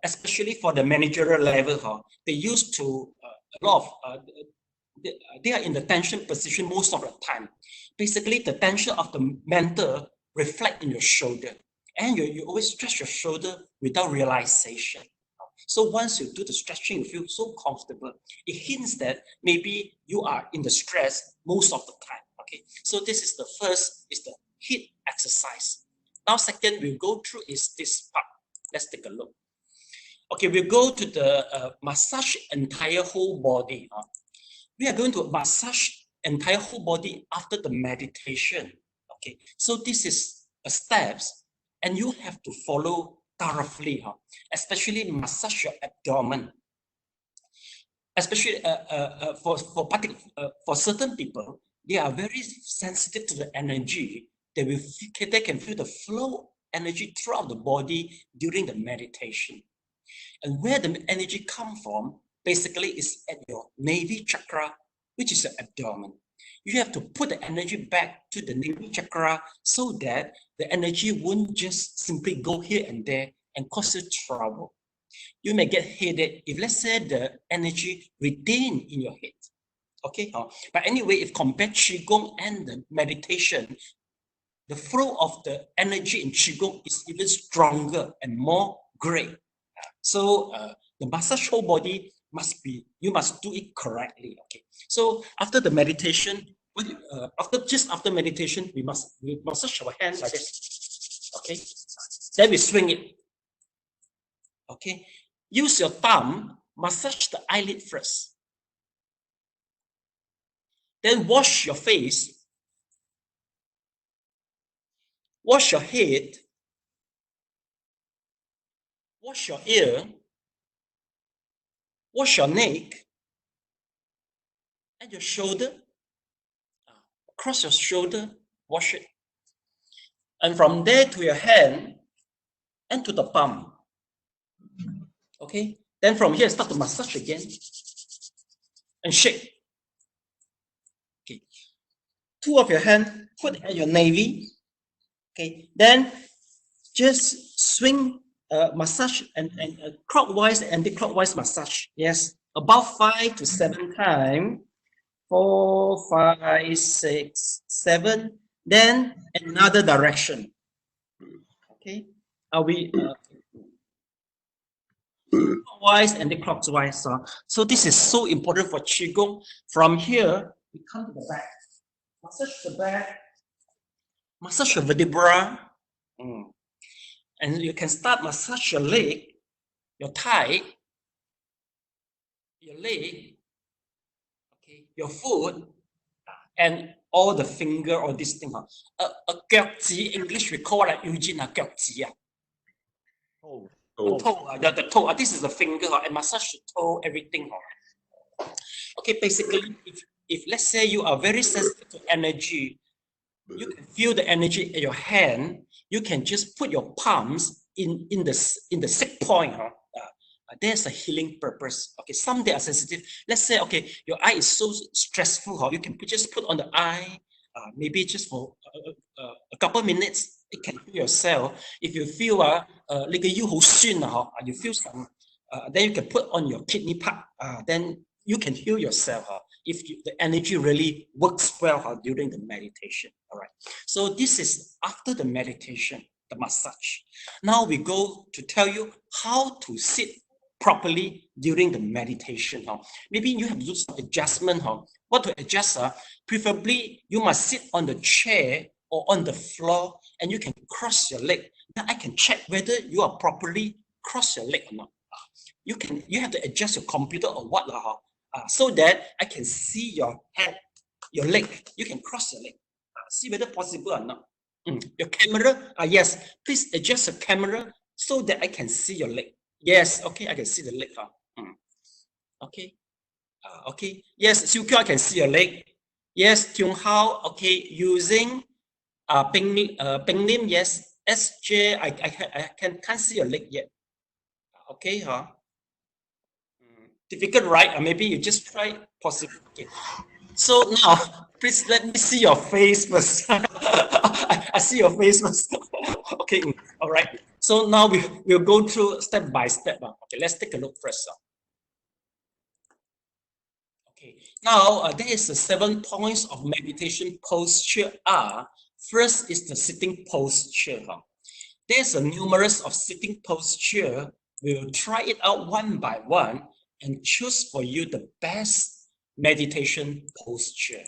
Especially for the managerial level, they used to a lot of they are in the tension position most of the time. Basically, the tension of the mental reflect in your shoulder, and you always stretch your shoulder without realization. So once you do the stretching, you feel so comfortable. It hints that maybe you are in the stress most of the time. Okay, so this is the first, is the HIIT exercise. Now second we'll go through is this part. Let's take a look. Okay, we'll go to the massage entire whole body. We are going to massage entire whole body after the meditation. Okay, so this is a steps, and you have to follow thoroughly, especially massage your abdomen. Especially for certain people, they are very sensitive to the energy. They can feel the flow energy throughout the body during the meditation. And where the energy comes from, basically is at your Nadi chakra, which is your abdomen. You have to put the energy back to the Nadi chakra so that the energy won't just simply go here and there and cause you trouble. You may get headache if, let's say, the energy retained in your head. Okay, but anyway, if compared Qigong and the meditation, the flow of the energy in Qigong is even stronger and more great. So the massage whole body you must do it correctly. Okay, so after the meditation, after meditation, we massage our hands like this. Okay, then we swing it. Okay, use your thumb, massage the eyelid first. Then wash your face, wash your head, wash your ear, wash your neck, and your shoulder. Across your shoulder, wash it. And from there to your hand and to the palm. Okay? Then from here, start to massage again and shake. Okay. Two of your hands, put at your navel. Okay. Then just swing, massage and clockwise and anti-clockwise massage. Yes. About 5 to 7 times. 4, 5, 6, 7. Then another direction. Okay. Are we clockwise and clockwise? So this is so important for Qigong. From here, we come to the back. Massage the back. Massage your vertebra. And you can start massage your leg, your thigh, your leg, okay, your foot, and all the finger or this thing. English we call it Eugene the toe. This is the finger and massage the toe, everything. Okay, basically, if let's say you are very sensitive to energy, you can feel the energy in your hand. You can just put your palms in the sick point. There's a healing purpose. Okay, some they are sensitive. Let's say, okay, your eye is so stressful. You can just put on the eye, maybe just for a couple minutes. It can heal yourself. If you feel like you you feel some, then you can put on your kidney part. Then you can heal yourself if the energy really works well during the meditation. All right. So this is after the meditation, the massage. Now we go to tell you how to sit properly during the meditation. Maybe you have to do some adjustment. What to adjust? Preferably, you must sit on the chair or on the floor, and you can cross your leg. Then I can check whether you are properly cross your leg or not. You have to adjust your computer or what so that I can see your head, your leg. You can cross your leg. See whether possible or not. Your camera, yes, please adjust your camera so that I can see your leg. Yes, okay, I can see the leg. Okay, okay. Yes, Siu Kyo, I can see your leg. Yes, Tiong Hao, okay, using Ping Lim, yes. SJ, I can't see your leg yet. Okay, difficult, right? Maybe you just try possible. Okay. So now, please let me see your face first. I see your face first. Okay, all right. So now we'll go through step by step. Okay, let's take a look first. Okay, now there is the 7 points of meditation posture. First is the sitting posture. There's a numerous of sitting posture. We will try it out one by one and choose for you the best meditation posture.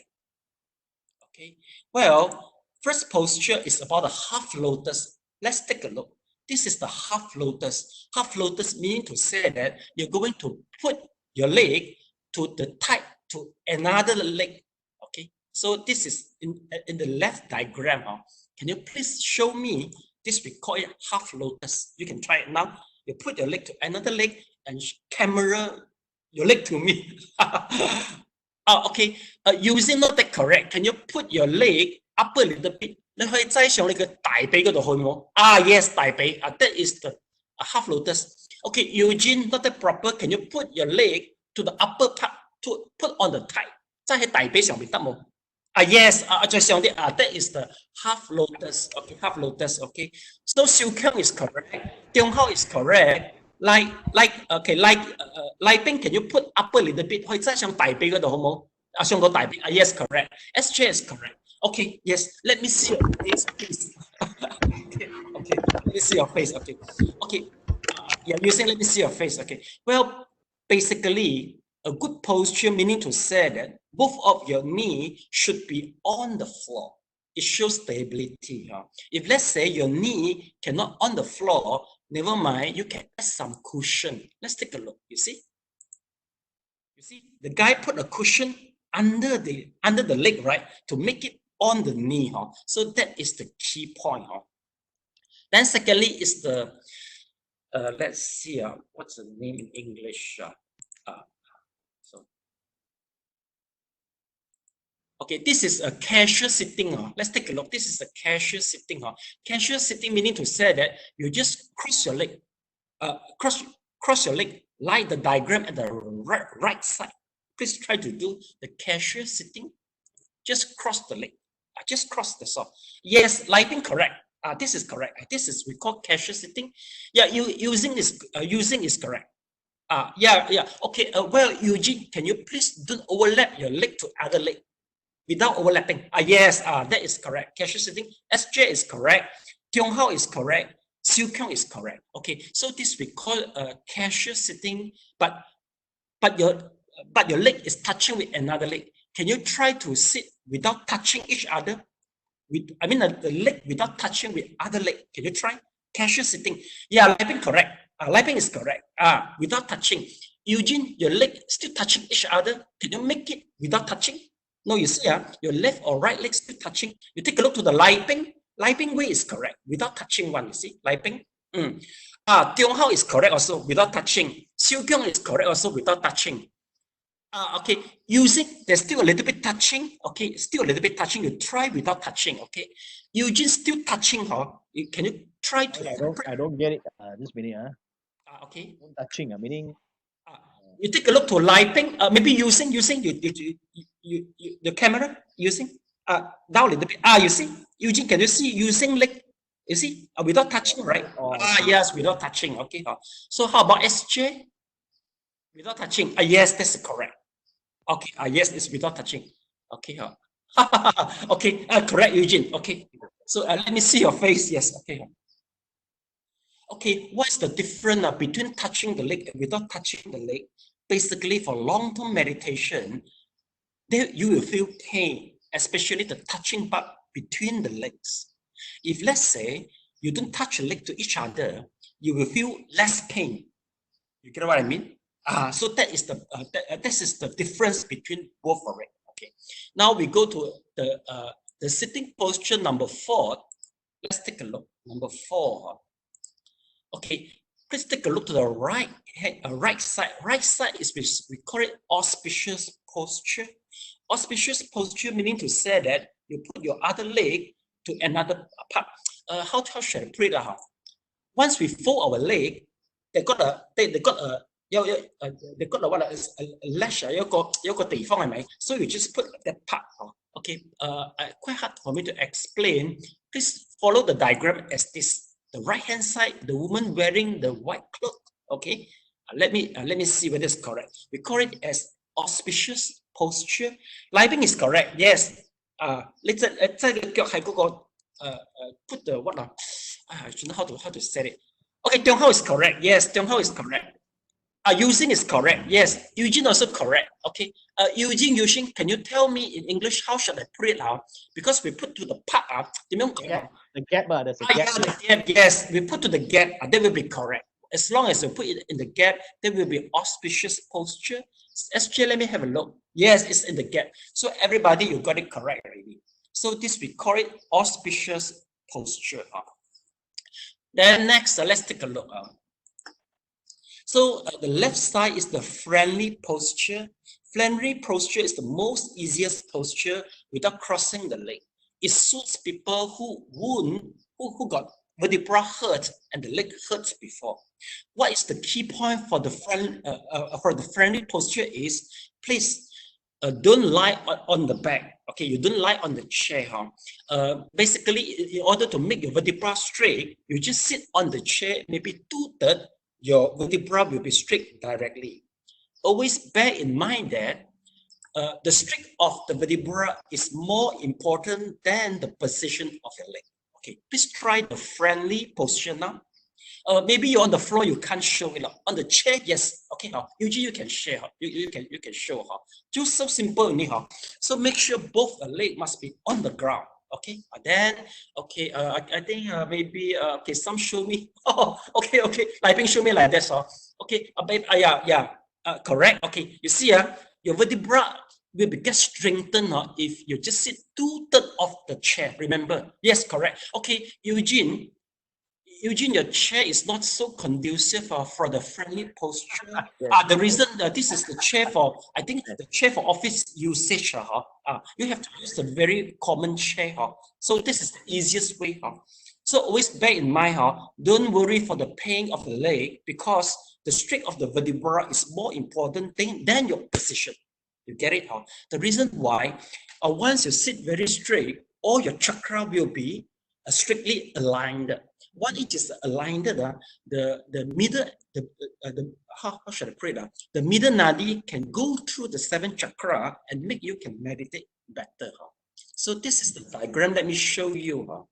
Okay, well, first posture is about a half lotus. Let's take a look. This is the half lotus. Half lotus meaning to say that you're going to put your leg to the tight to another leg. Okay, so this is in the left diagram. Can you please show me this? We call it half lotus. You can try it now. You put your leg to another leg and camera your leg to me. Okay, using not that correct. Can you put your leg up a little bit? Yes, 大髀. That is the half lotus. Okay, Eugene, not that proper. Can you put your leg to the upper part to put on the thigh? Yes, that is the half lotus. Okay, half lotus. Okay, so Siu Kyung is correct. Tiong Hao is correct. Like Ping, can you put up a little bit? Yes, correct. SJ is correct. Okay, yes. Let me see your face, please. Okay, let me see your face. Okay. Yeah, using let me see your face. Okay. Well, basically, a good posture meaning to say that both of your knee should be on the floor. It shows stability. If let's say your knee cannot on the floor, never mind, you can add some cushion. Let's take a look. You see? The guy put a cushion under the leg, right? To make it on the knee. So that is the key point. Then secondly is the, let's see, what's the name in English? Okay, this is a casual sitting. Let's take a look. This is a casual sitting. Casual sitting meaning to say that you just cross your leg, cross your leg, like the diagram at the right side. Please try to do the casual sitting. Just cross the leg. Just cross the sock. Yes, lighting correct. This is correct. This is we call casual sitting. Yeah, using is correct. Yeah. Okay. Well, Eugene, can you please don't overlap your leg to other leg without overlapping? Yes. That is correct. Casual sitting. SJ is correct. Tiong Hao is correct. Siu Kyung is correct. Okay. So this we call casual sitting, but your leg is touching with another leg. Can you try to sit without touching each other? The leg without touching with other leg. Can you try? Casual sitting. Yeah, Lieping correct. Lieping is correct. Without touching. Eugene, your leg still touching each other. Can you make it without touching? No, you see, your left or right leg still touching. You take a look to the Lieping. Lieping way is correct. Without touching one, you see? Lieping. Tiong Hao is correct also, without touching. Siu Kyung is correct also, without touching. Okay, using, there's still a little bit touching. Okay, still a little bit touching. You try without touching. Okay, Eugene still touching. Can you try to? I don't get it. This meaning. Okay. Touching. Meaning. You take a look to lighting. Maybe using the camera using. Down a little bit. You see, Eugene, can you see using leg? You see, without touching, right? Yes, without touching. Okay. So how about SJ? Without touching. Yes, that's correct. Okay. Yes, it's without touching. Okay. Okay. Correct, Eugene. Okay. So let me see your face. Yes. Okay. Okay. What's the difference between touching the leg and without touching the leg? Basically, for long-term meditation, there you will feel pain, especially the touching part between the legs. If let's say you don't touch a leg to each other, you will feel less pain. You get what I mean? So that is the difference between both of it. Okay. Now we go to the sitting posture number 4. Let's take a look. Number 4. Okay. Please take a look to the right side. Right side is we call it auspicious posture. Auspicious posture meaning to say that you put your other leg to another part. How should I put it out? Once we fold our leg, they got a lash 有個地方係咪 So you just put that part. Okay, quite hard for me to explain. Please follow the diagram as this. The right hand side, the woman wearing the white cloak. Okay, let me see whether it's correct. We call it as auspicious posture. Lieping is correct. Yes. Let's put the what? I don't know how to say it. Okay, Tiong Hao is correct. Yes, Tiong Hao is correct. Using is correct. Yes, Eugene also correct. Okay. Eugene, can you tell me in English how should I put it out? Because we put to the part. The gap. There's a gap. The gap. Yes, we put to the gap. That will be correct. As long as we put it in the gap, there will be auspicious posture. SJ, let me have a look. Yes, it's in the gap. So everybody, you got it correct already. So this we call it auspicious posture. Then next, let's take a look. So the left side is the friendly posture. Friendly posture is the most easiest posture without crossing the leg. It suits people who got vertebra hurt and the leg hurts before. What is the key point for the friendly posture is, please don't lie on the back. Okay, you don't lie on the chair. Basically, in order to make your vertebra straight, you just sit on the chair, maybe 2/3. Your vertebra will be straight directly. Always bear in mind that the straight of the vertebra is more important than the position of your leg. Okay, please try the friendly posture now. Maybe you're on the floor, you can't show it. On the chair, yes. Okay, usually you can share. You can show. Just so simple only. So make sure both the leg must be on the ground. Okay, then okay, I think maybe okay, some show me. Oh, okay, Lieping show me like this. Okay, correct. Okay, you see, your vertebra will be get strengthened if you just sit 2/3 of the chair. Remember? Yes, correct. Okay, Eugene, your chair is not so conducive for the friendly posture. Yes. The reason this is the chair for, I think the chair for office usage. You have to use the very common chair. So this is the easiest way. So always bear in mind, don't worry for the pain of the leg, because the strength of the vertebra is more important thing than your position. You get it? The reason why, once you sit very straight, all your chakra will be strictly aligned. When it is aligned, the middle, how should I put it? The middle nadi can go through the 7 chakra and make you can meditate better. So this is the diagram. Let me show you.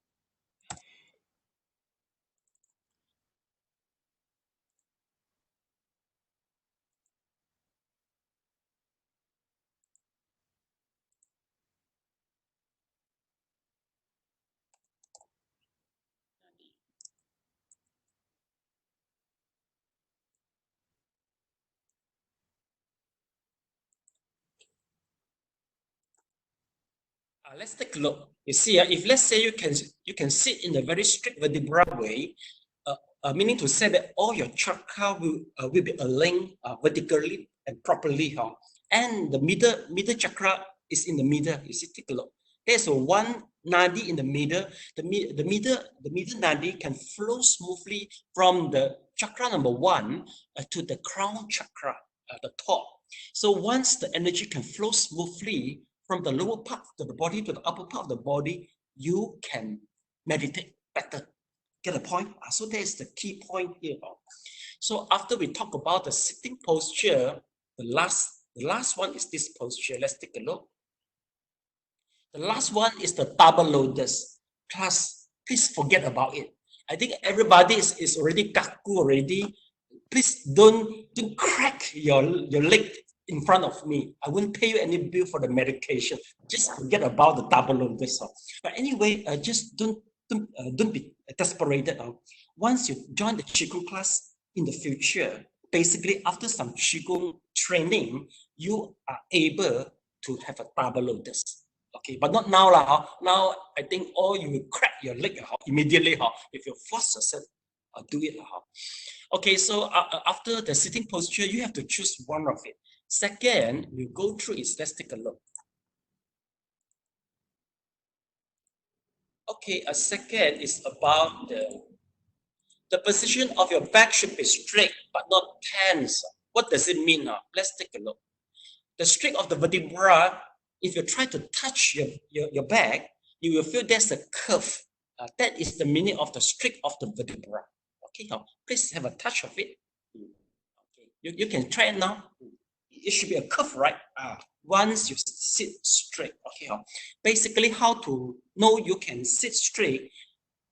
Let's take a look. You see, if let's say you can sit in a very strict vertebral way, meaning to say that all your chakra will be aligned vertically and properly, and the middle chakra is in the middle. You see, take a look. There's one nadi in the middle. The middle nadi can flow smoothly from the chakra number 1 to the crown chakra, the top. So once the energy can flow smoothly from the lower part of the body to the upper part of the body, you can meditate better. Get the point? So there's the key point here. So after we talk about the sitting posture, the last one is this posture. Let's take a look. The last one is the double lotus. Class, please forget about it. I think everybody is already kaku already. Please don't crack your leg in front of me. I won't pay you any bill for the medication. Just forget about the double lotus. But anyway, just don't be desperate. Once you join the Qigong class in the future, basically after some Qigong training, you are able to have a double lotus. Okay, but not now. Now, I think you will crack your leg immediately. If you force yourself, do it. Okay, so after the sitting posture, you have to choose one of it. Second, we go through it. Let's take a look. Okay, a second is about the position of your back should be straight but not tense. What does it mean? Let's take a look. The strength of the vertebra, if you try to touch your back, you will feel there's a curve. That is the meaning of the strength of the vertebra. Okay, please have a touch of it. Okay, you can try it now. It should be a curve, right? Once you sit straight. Okay, basically how to know you can sit straight,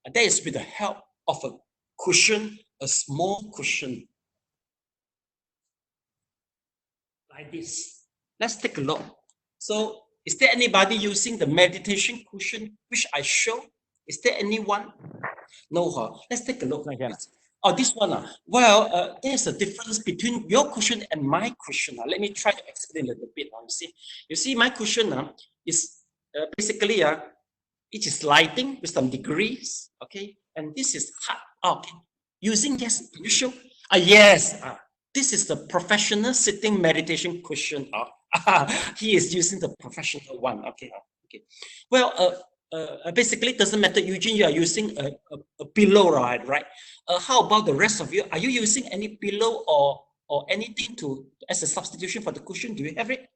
that is with the help of a cushion, a small cushion like this. Let's take a look. So is there anybody using the meditation cushion which I show? Is there anyone? No. Let's take a look. Oh, this one. Well, there's a difference between your cushion and my cushion. Let me try to explain a little bit. You see, my cushion is basically it is lighting with some degrees. Okay, and this is hard. Okay, using yes. Can you show? Yes. This is the professional sitting meditation cushion. He is using the professional one. Okay. Okay. Well, basically, it doesn't matter. Eugene, you are using a pillow, right? How about the rest of you? Are you using any pillow or anything as a substitution for the cushion? Do you have it?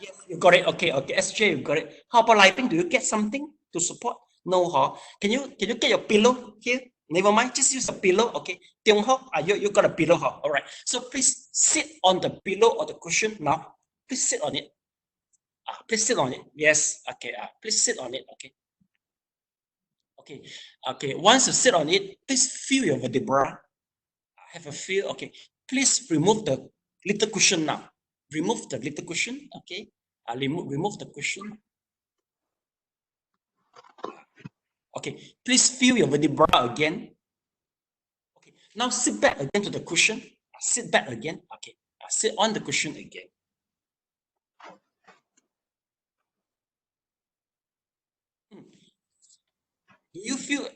Yes, you got it. Okay. SJ, you got it. How about lighting? Do you get something to support? No, Can you get your pillow here? Never mind, just use a pillow. Okay. Tiong Ho, you got a pillow. All right. So please sit on the pillow or the cushion now. Please sit on it. Please sit on it. Yes. Okay. Please sit on it. Okay. Okay. Once you sit on it, please feel your vertebra. Have a feel. Okay. Please remove the little cushion now. Remove the little cushion. Okay. Remove the cushion. Okay. Please feel your vertebra again. Okay. Now sit back again to the cushion. Sit back again. Okay. Sit on the cushion again. Do you feel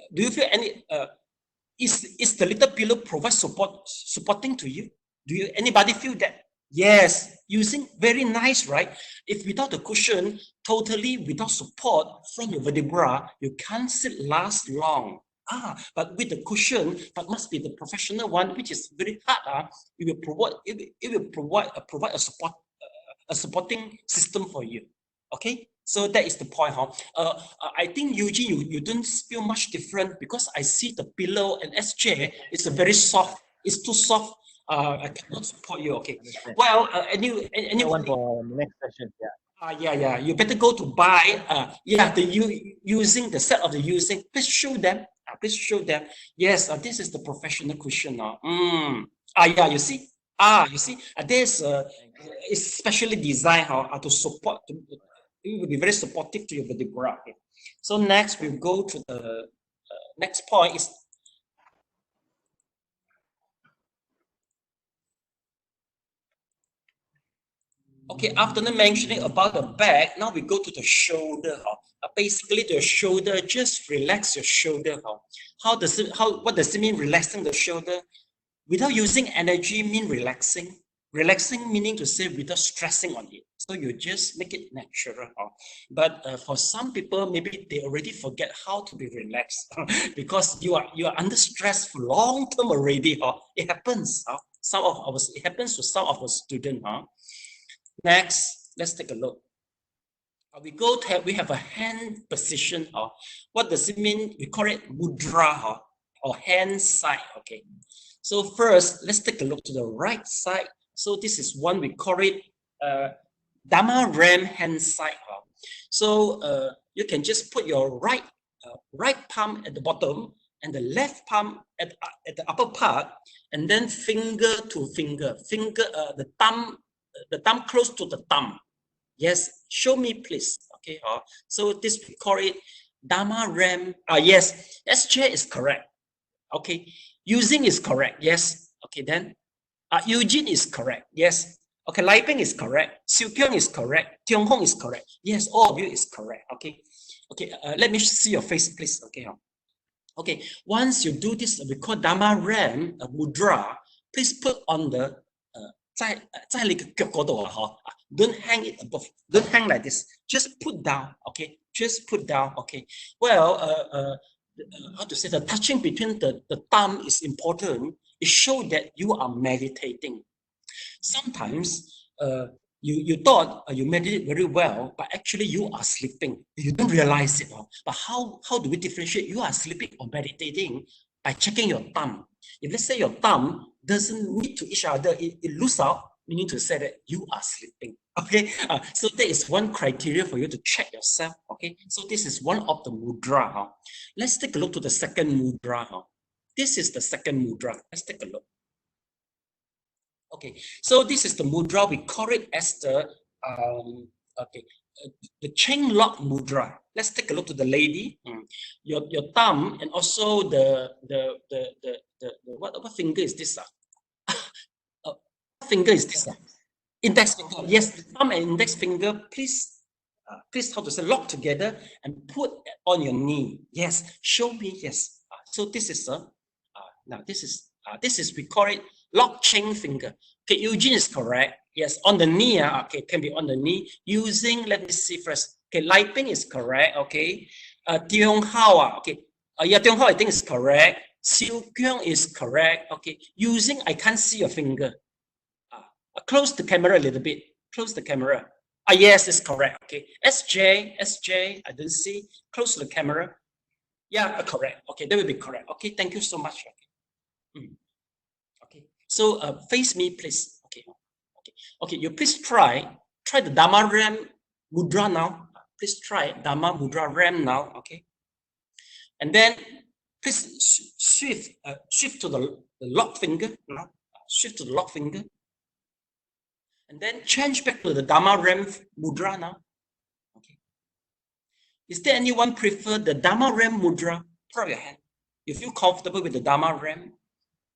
any is the little pillow provide supporting to you? Do you anybody feel that? Yes, using very nice, right? If without the cushion, totally without support from your vertebra, you can't sit last long. But with the cushion, that must be the professional one, which is very hard. It will provide a supporting system for you. Okay, so that is the point. I think Eugene, you don't feel much different because I see the pillow and SJ is a very soft. It's too soft. I cannot support you. Okay. Well, anyway, One for the next session. Yeah. yeah. You better go to buy. Using the set of the using. Please show them. Please show them. Yes. This is the professional cushion. Yeah. You see. You see. There's it's specially designed to support. It will be very supportive to your vertebra. Okay. So next we'll go to the next point is. Okay, after mentioning about the back, now we go to the shoulder. Basically, the shoulder, just relax your shoulder. What does it mean, relaxing the shoulder? Without using energy mean relaxing. Relaxing meaning to say without stressing on it. So you just make it natural. But for some people, maybe they already forget how to be relaxed because you are under stress for long term already. It happens. It happens to some of our students. Next, let's take a look. We have a hand position. What does it mean? We call it mudra or hand side. Okay. So first, let's take a look to the right side. So this is one we call it Dharma Ram hand side. So you can just put your right palm at the bottom and the left palm at the upper part, and then finger to finger, the thumb close to the thumb. Yes, show me please. Okay. So this we call it Dharma Ram. Yes, SJ is correct. Okay. Using is correct. Yes. Okay. Then Eugene is correct. Yes. Okay. Lai Ping is correct. Siu Kyung is correct. Tiong Hong is correct. Yes. All of you is correct. Okay. Okay. Let me see your face, please. Okay. Okay. Once you do this, we call Dharma Ram mudra. Please put on the 在你嘅腳嗰度don't hang it above, don't hang like this. Just put down. Okay. Just put down. Okay. Well, how to say, the touching between the thumb is important. It shows that you are meditating. Sometimes you thought you meditate very well, but actually you are sleeping. You don't realize it. But how do we differentiate you are sleeping or meditating? By checking your thumb. If let's say your thumb doesn't meet to each other, it lose out, meaning to say that you are sleeping. Okay, so that is one criteria for you to check yourself. Okay, so this is one of the mudra. Let's take a look to the second mudra. This is the second mudra. Let's take a look. Okay, so this is the mudra. We call it as the the chain lock mudra. Let's take a look to the lady. Your thumb and also the what finger is this? What finger is this? Index finger. Yes, the thumb and index finger. Please, how to say, lock together and put on your knee. Yes, show me. Yes. So this is now this is we call it lock chain finger. Okay, Eugene is correct. Yes, on the knee. Okay, can be on the knee using. Let me see first. Okay, Lai Ping is correct. Okay, Tiong Hao. Okay, yeah, Tiong Hao I think is correct. Siu Kyung is correct. Okay, using, I can't see your finger. Close the camera a little bit. Close the camera. Yes, it's correct. Okay, SJ, I don't see. Close the camera. Yeah, correct. Okay, that will be correct. Okay, thank you so much. Okay, okay. So face me, please. Okay, okay, okay. You please try the Dharma Ram mudra now. Please try Dharma mudra Ram now. Okay, and then please shift to the lock finger now. Shift to the lock finger. And then change back to the Dharma Ram mudra now. Okay. Is there anyone prefer the Dharma Ram mudra? Put up your hand. You feel comfortable with the Dharma Ram?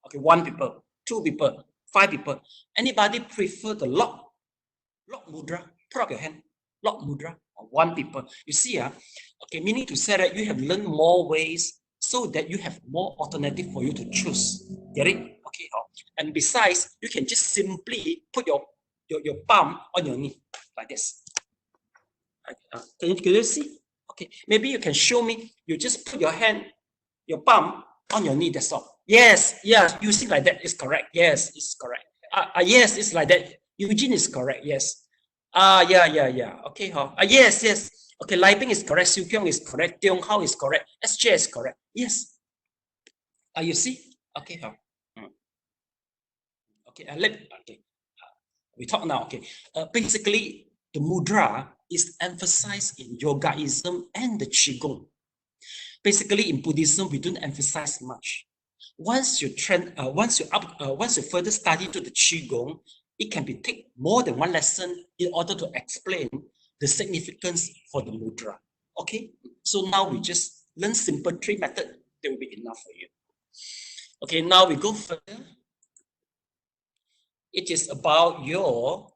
Okay, 1 people, 2 people, 5 people. Anybody prefer the lock mudra? Put up your hand. lot mudra, one people. You see, okay, meaning to say that you have learned more ways so that you have more alternative for you to choose. Get it? Okay. And besides, you can just simply put your palm on your knee like this. Can you see? Okay, maybe you can show me. You just put your hand, your palm on your knee. That's all. Yes, you see like that is correct. Yes, it's correct. Yes, it's like that. Eugene is correct. Yes. Yeah. Okay, yes. Okay, Lai Bing is correct. Siu Kyung is correct. Tiong Hao is correct. SJ is correct. Yes. You see? Okay, Okay, we talk now. Okay, basically the mudra is emphasized in yogaism and the qigong. Basically, in Buddhism, we don't emphasize much. Once you further study to the qigong, it can be take more than one lesson in order to explain the significance for the mudra. Okay, so now we just learn simple 3 methods. That will be enough for you. Okay, now we go further. It is about your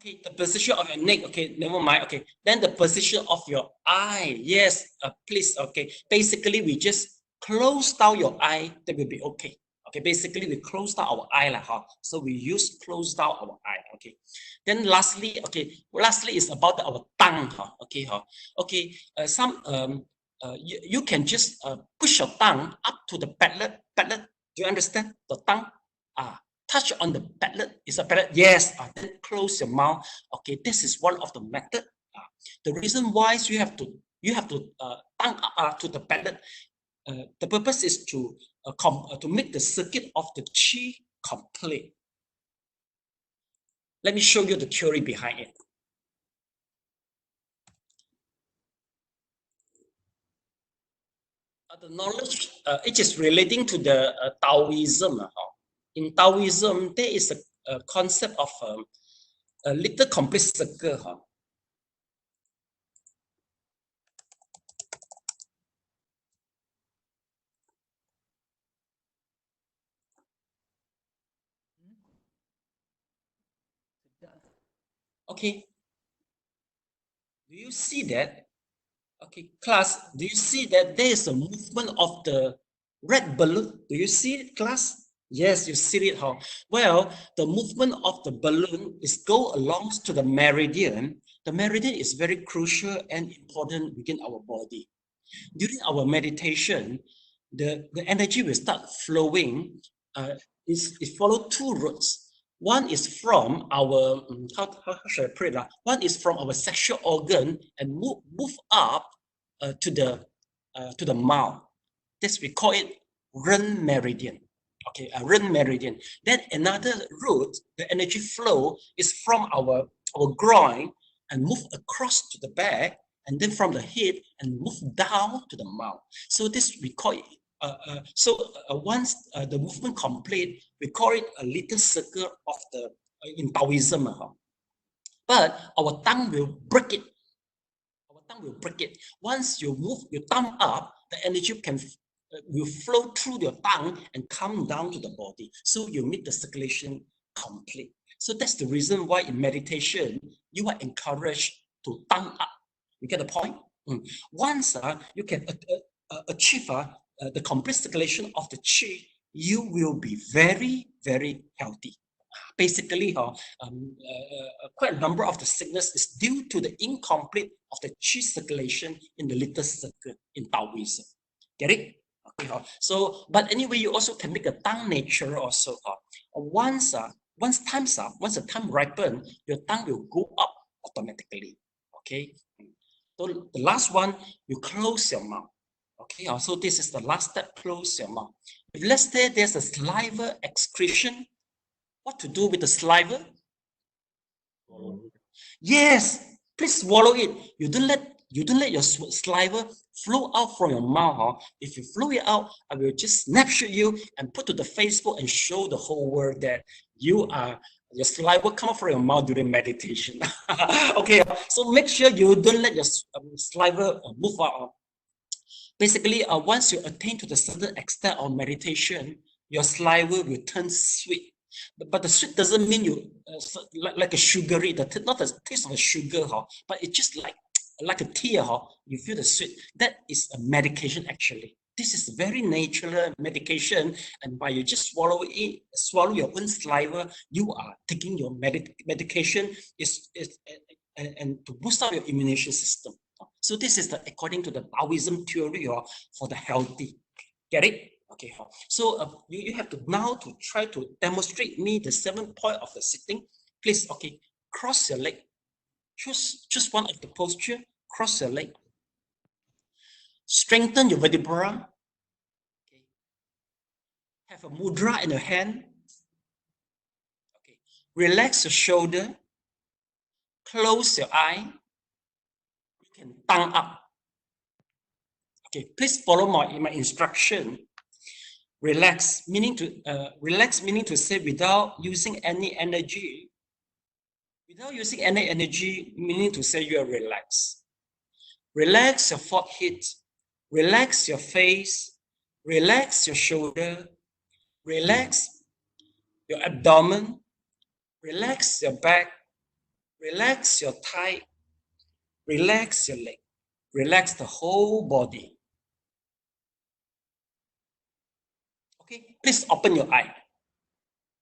the position of your neck. Okay, never mind. Okay, then the position of your eye. Yes, please. Okay, basically we just close down your eye. That will be okay. Okay, basically we close down our eye like how. So we use close down our eye. Okay, then lastly is about our tongue. Okay, okay. You can just push your tongue up to the palate. Do you understand the tongue? Touch on the palate. Is a palate? Yes. Then close your mouth. Okay, this is one of the method. The reason why you have to tongue up to the palate. The purpose is to make the circuit of the qi complete. Let me show you the theory behind it. The knowledge it is relating to the Taoism. In Taoism, there is a concept of a little complete circle. Okay. Do you see that? Okay, class, do you see that there is a movement of the red balloon? Do you see it, class? Yes, you see it. Well, the movement of the balloon is go along to the meridian. The meridian is very crucial and important within our body. During our meditation, the energy will start flowing. It follow 2 routes. One is from our how should I put it? One is from our sexual organ and move up to the mouth. This we call it Ren meridian. Okay, a Ren meridian. Then another route, the energy flow is from our groin and move across to the back, and then from the head and move down to the mouth. So this we call it. Once the movement complete, we call it a little circle of the in Taoism. But our tongue will break it. Our tongue will break it. Once you move your tongue up, the energy will flow through your tongue and come down to the body. So you make the circulation complete. So that's the reason why in meditation, you are encouraged to tongue up. You get the point? Once you can achieve the complete circulation of the qi, you will be very, very healthy. Basically, quite a number of the sickness is due to the incomplete of the qi circulation in the little circle in Taoism. Get it? Okay. So, but anyway, you also can make a tongue nature also. Once the time ripen, your tongue will go up automatically. Okay. So the last one, you close your mouth. Okay, so this is the last step, close your mouth. If let's say there's a saliva excretion, what to do with the saliva? Yes, please swallow it. You don't let your saliva flow out from your mouth. If you flow it out, I will just snapshot you and put to the Facebook and show the whole world that your saliva come out from your mouth during meditation. Okay, so make sure you don't let your saliva move out. Basically, once you attain to the certain extent of meditation, your saliva will turn sweet. But the sweet doesn't mean you like a sugary, not the taste of a sugar, but it's just like a tear, you feel the sweet. That is a medication actually. This is very natural medication, and by you just swallow your own saliva, you are taking your medication and to boost up your immune system. So this is according to the Taoism theory for the healthy. Get it? Okay. So you have to now to try to demonstrate me the 7 point of the sitting. Please, okay, cross your leg. Choose one of the posture. Cross your leg. Strengthen your vertebra. Okay. Have a mudra in your hand. Okay. Relax your shoulder. Close your eye. You can tongue up. Okay. Please follow my instruction. Relax, meaning to say without using any energy. Without using any energy, meaning to say you are relaxed. Relax your forehead, relax your face, relax your shoulder, relax your abdomen, relax your back, relax your thigh, relax your leg, relax the whole body. Okay, please open your eye.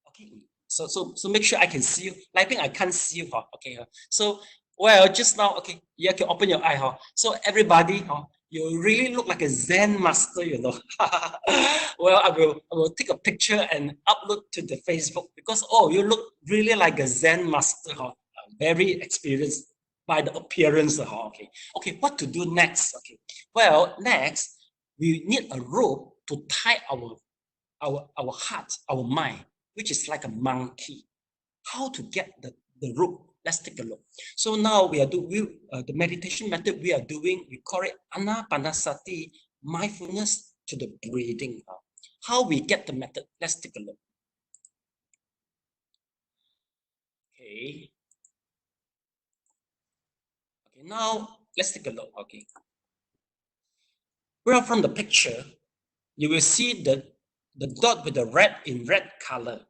Okay, so make sure I can see you. I think I can't see you. Okay, so well, just now, okay, you can open your eye. So everybody, you really look like a Zen master, you know. Well, I will take a picture and upload to the Facebook because you look really like a Zen master, very experienced by the appearance. Okay, what to do next? Okay, well, next we need a rope to tie our heart, our mind, which is like a monkey. How to get the rope? Let's take a look. So now we are doing the meditation method we are doing. We call it anapanasati, mindfulness to the breathing. How we get the method? Let's take a look. Okay. Okay. Now let's take a look. Okay. Well, from the picture, you will see the dot with the red color.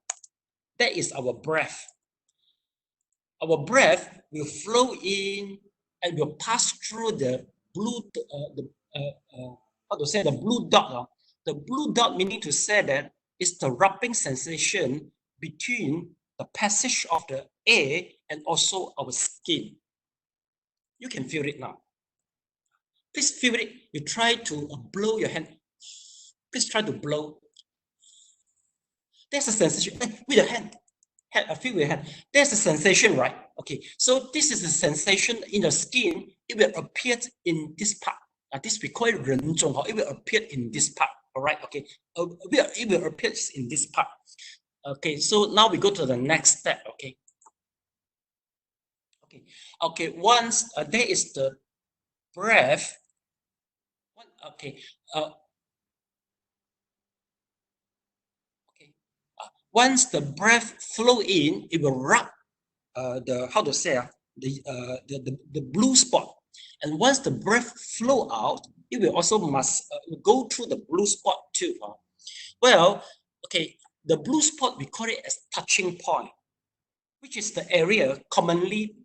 That is our breath. Our breath will flow in and will pass through the blue, the blue dot. The blue dot meaning to say that it's the rubbing sensation between the passage of the air and also our skin. You can feel it now. Please feel it. You try to blow your hand. Please try to blow. There's a sensation with your hand. Feel with your hand. There's a sensation, right? Okay, so this is a sensation in the skin. It will appear in this part. This we call it 人中. It will appear in this part. All right. Okay. It will appear in this part. Okay. So now we go to the next step. Okay. Okay. Okay. Once there is the breath. Okay. Okay. Once the breath flow in, it will rub the blue spot, and once the breath flow out, it will also must go through the blue spot too. Well, okay, the blue spot we call it as touching point, which is the area commonly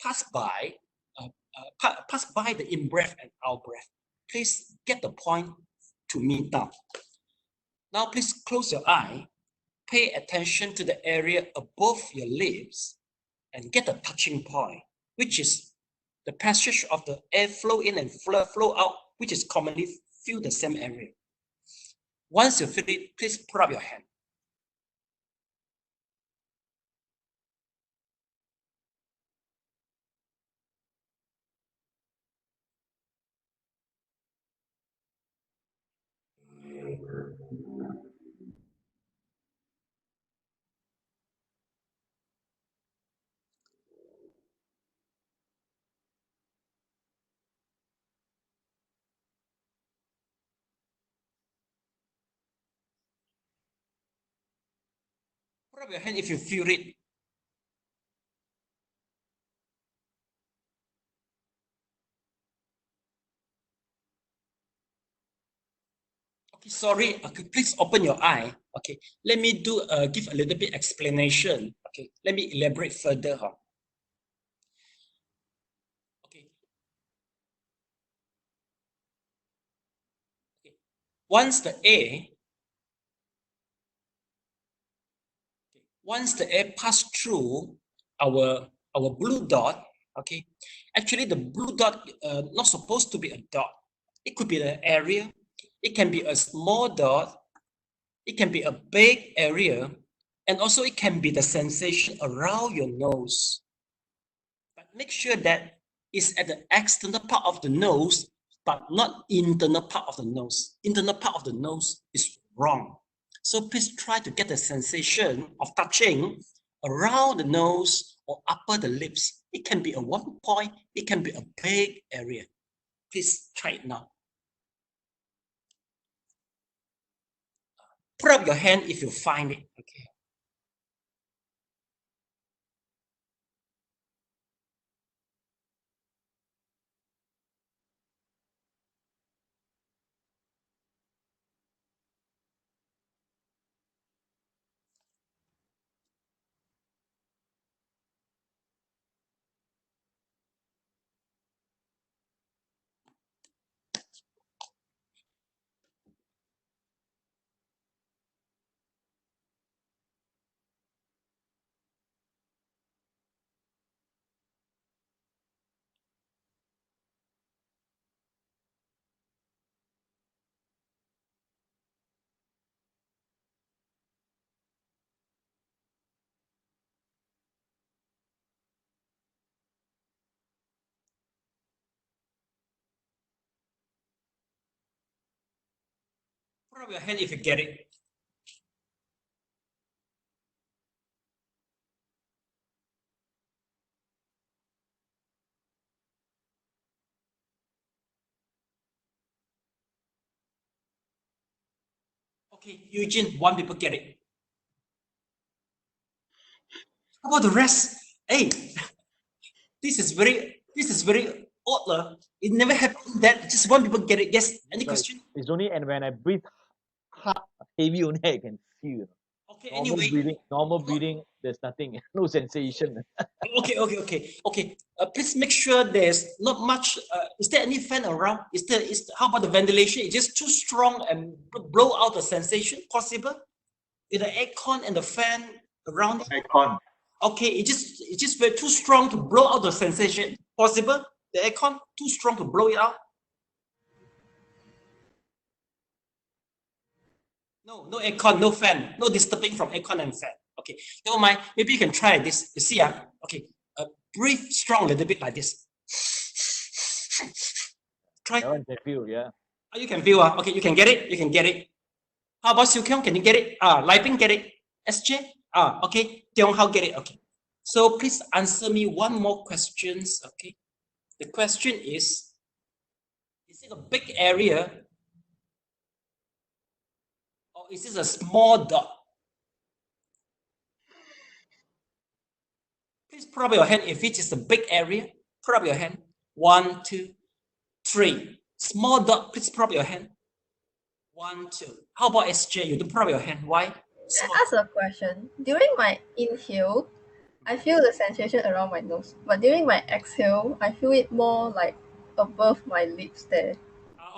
passed by the in breath and out breath. Please get the point to me now. Now please close your eye. Pay attention to the area above your lips and get a touching point, which is the passage of the air flow in and flow out, which is commonly feel the same area. Once you feel it, please put up your hand. Put up your hand if you feel it. Okay, Sorry, okay, please open your eye. Okay, let me give a little bit explanation. Okay, let me elaborate further. Okay. Okay. Once the air pass through our blue dot, okay, actually the blue dot not supposed to be a dot. It could be an area. It can be a small dot. It can be a big area, and also it can be the sensation around your nose. But make sure that it's at the external part of the nose, but not internal part of the nose. Internal part of the nose is wrong. So please try to get the sensation of touching around the nose or upper the lips. It can be a one point, it can be a big area. Please try it now. Put up your hand if you find it. Okay. Put up your hand if you get it. Okay, Eugene, one people get it. How about the rest? Hey, this is very odd. It never happened that just one people get it. Yes, any question? It's only and when I breathe hard, heavy only I can feel. Okay, Normal anyway. breathing, there's nothing, no sensation. Okay. Please make sure there's not much. Is there any fan around? How about the ventilation? Is just too strong and blow out the sensation possible? Is the aircon and the fan around it? Aircon. Okay, it's just very too strong to blow out the sensation. Possible? The aircon too strong to blow it out? No aircon, no fan, no disturbing from aircon and fan. Okay, never mind. Maybe you can try this. You see, okay, breathe strong a little bit like this. Try. That one can feel, yeah. Oh, you can feel. Okay, you can get it. You can get it. How about Siu Kyung? Can you get it? Lai Ping get it. SJ. Okay. Tiong Hao get it. Okay. So please answer me one more questions. Okay. The question is it a big area? Or is this a small dot? Please put up your hand if it is a big area. Put up your hand. 1, 2, 3. Small dot, please put up your hand. 1, 2. How about SJ? You don't put up your hand. Why? I ask a question. During my inhale, I feel the sensation around my nose. But during my exhale, I feel it more like above my lips there.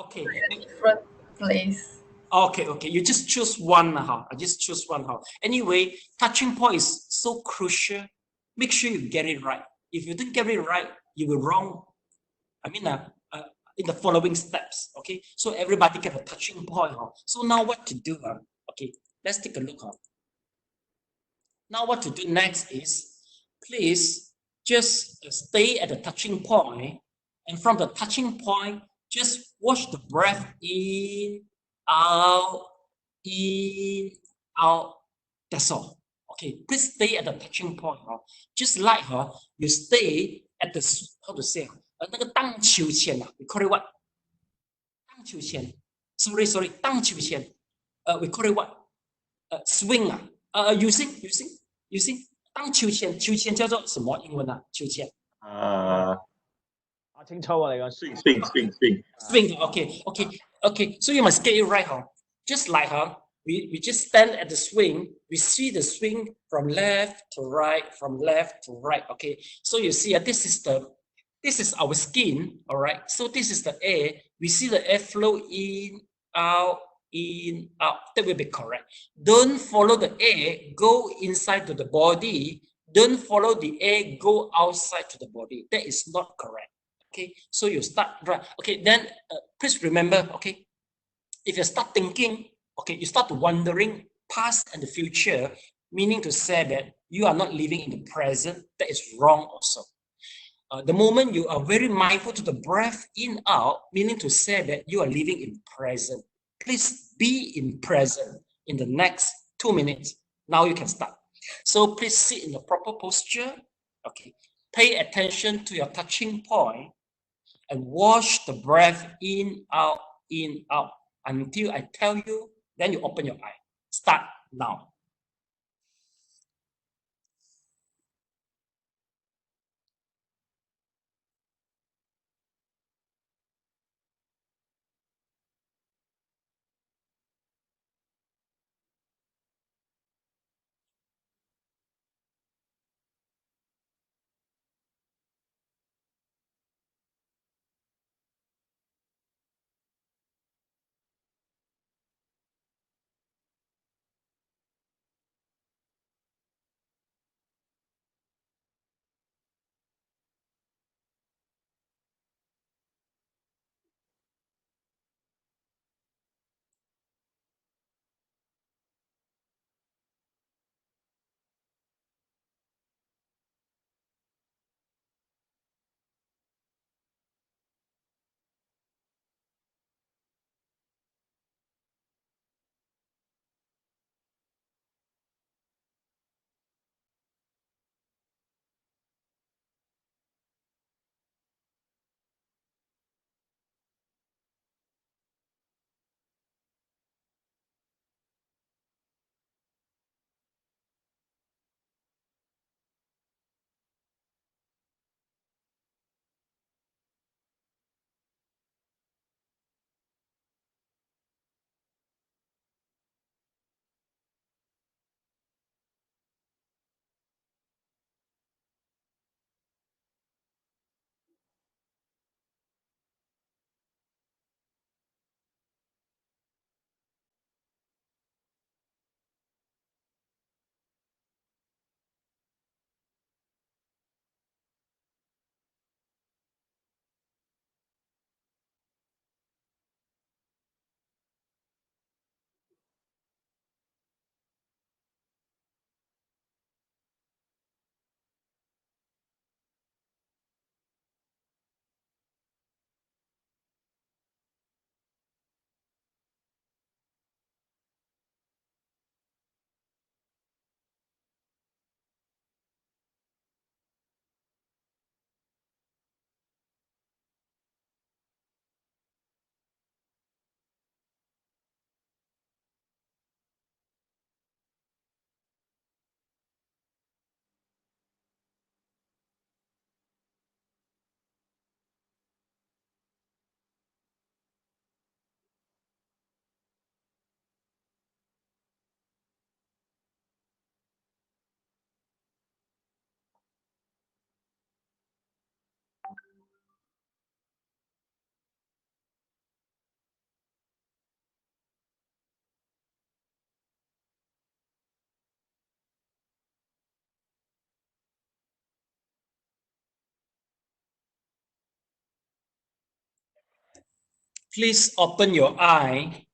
Okay. Like a different place. Okay. You just choose one. I just choose one. Anyway, touching point is so crucial. Make sure you get it right. If you didn't get it right, you will wrong. I mean, in the following steps. Okay. So everybody get a touching point. So now what to do? Okay. Let's take a look. Now what to do next is, please just stay at the touching point, and from the touching point, just watch the breath in, out. That's all. Okay, please stay at the touching point. Just like you stay at the, how to say, 那个荡秋千 we call it what? 荡秋千. Sorry, 荡秋千. We call it what? Swing using 荡秋千，秋千叫做什么英文啊？秋千。清楚嚟講 swing. Swing. Okay. So you must get it right. Just like we just stand at the swing, we see the swing from left to right, from left to right. Okay, so you see this is our skin, all right? So this is the air. We see the air flow in, out. That will be correct. Don't follow the air, go inside to the body. Don't follow the air, go outside to the body. That is not correct. Okay, so you start right. Okay, then please remember, okay, if you start thinking, okay, you start wandering past and the future, meaning to say that you are not living in the present. That is wrong also. The moment you are very mindful to the breath in, out, meaning to say that you are living in present. Please be in present in the next 2 minutes. Now you can start. So please sit in the proper posture. Okay. Pay attention to your touching point and watch the breath in, out, until I tell you, then you open your eye. Start now. Please open your eye.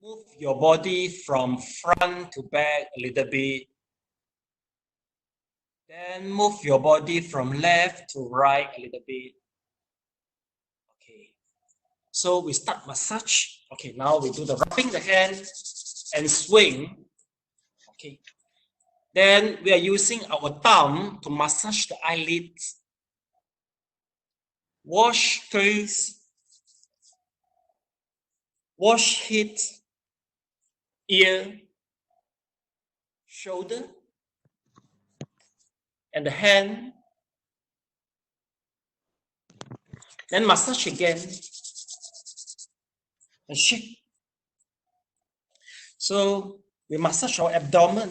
Move your body from front to back a little bit. Then move your body from left to right a little bit. Okay. So we start massage. Okay, now we do the rubbing the hand and swing. Okay. Then we are using our thumb to massage the eyelids. Wash face. Wash head, ear, shoulder, and the hand. Then massage again and shake So we massage our abdomen.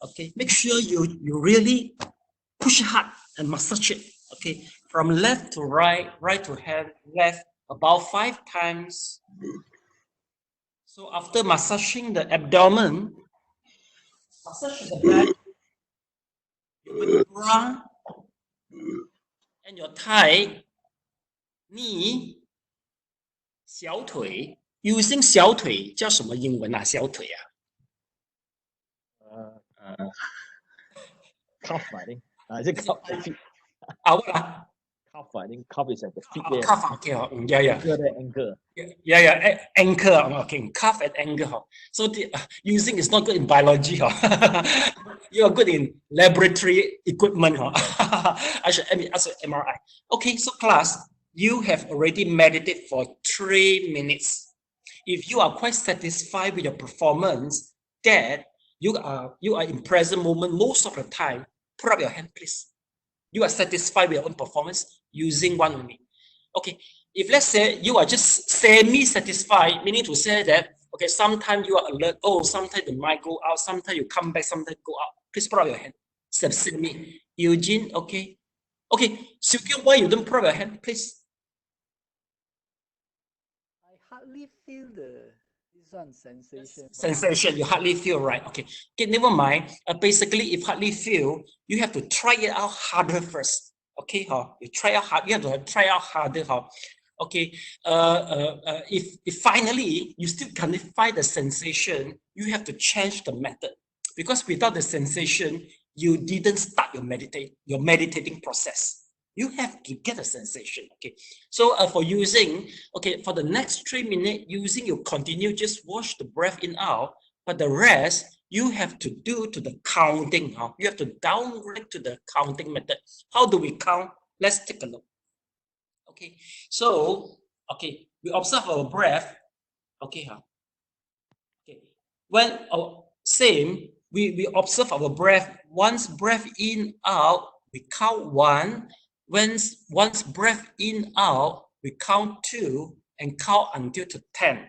Okay, make sure you really push hard and massage it. Okay, from left to right, right to left, about 5 times. So after massaging the abdomen, massage the back, your bra and your thigh, knee, 小腿 using 小腿叫什么英文啊？小腿啊 Calf, I think. Is it calf? The feet. 啊，what 啊？ Calf, I think calf is at the feet 啊 there. ，calf 啊，okay 哦，yeah Anchor. yeah anchor okay calf and anchor 哈。So the using is not good in biology 哈。You are good in laboratory equipment 哈。I should ask MRI. Okay, so class, you have already meditated for 3 minutes. If you are quite satisfied with your performance, that you are in present moment most of the time, put up your hand, please. You are satisfied with your own performance using one only. Okay, if let's say you are just semi-satisfied, meaning to say that, okay, sometimes you are alert, oh, sometimes the mic go out, sometimes you come back, sometimes go out. Please put up your hand. Semi. Eugene, okay. Okay, Sukyo, why you don't put up your hand, please? I hardly feel this one sensation. Sensation, you hardly feel, right? Okay, never mind. Basically, if hardly feel, you have to try it out harder first. Okay, you try out hard. You have to try out harder. Okay. If finally you still can't find the sensation, you have to change the method, because without the sensation, you didn't start your meditating process. You have to get a sensation. Okay, so for using, okay, for the next 3 minutes, using, you continue, just watch the breath in out, but the rest you have to do to the counting. You have to downgrade to the counting method. How do we count? Let's take a look. Okay, so okay, we observe our breath. Okay, okay, when same, we observe our breath. Once breath in out, we count 1. Once breath in out, we count 2 and count until to 10.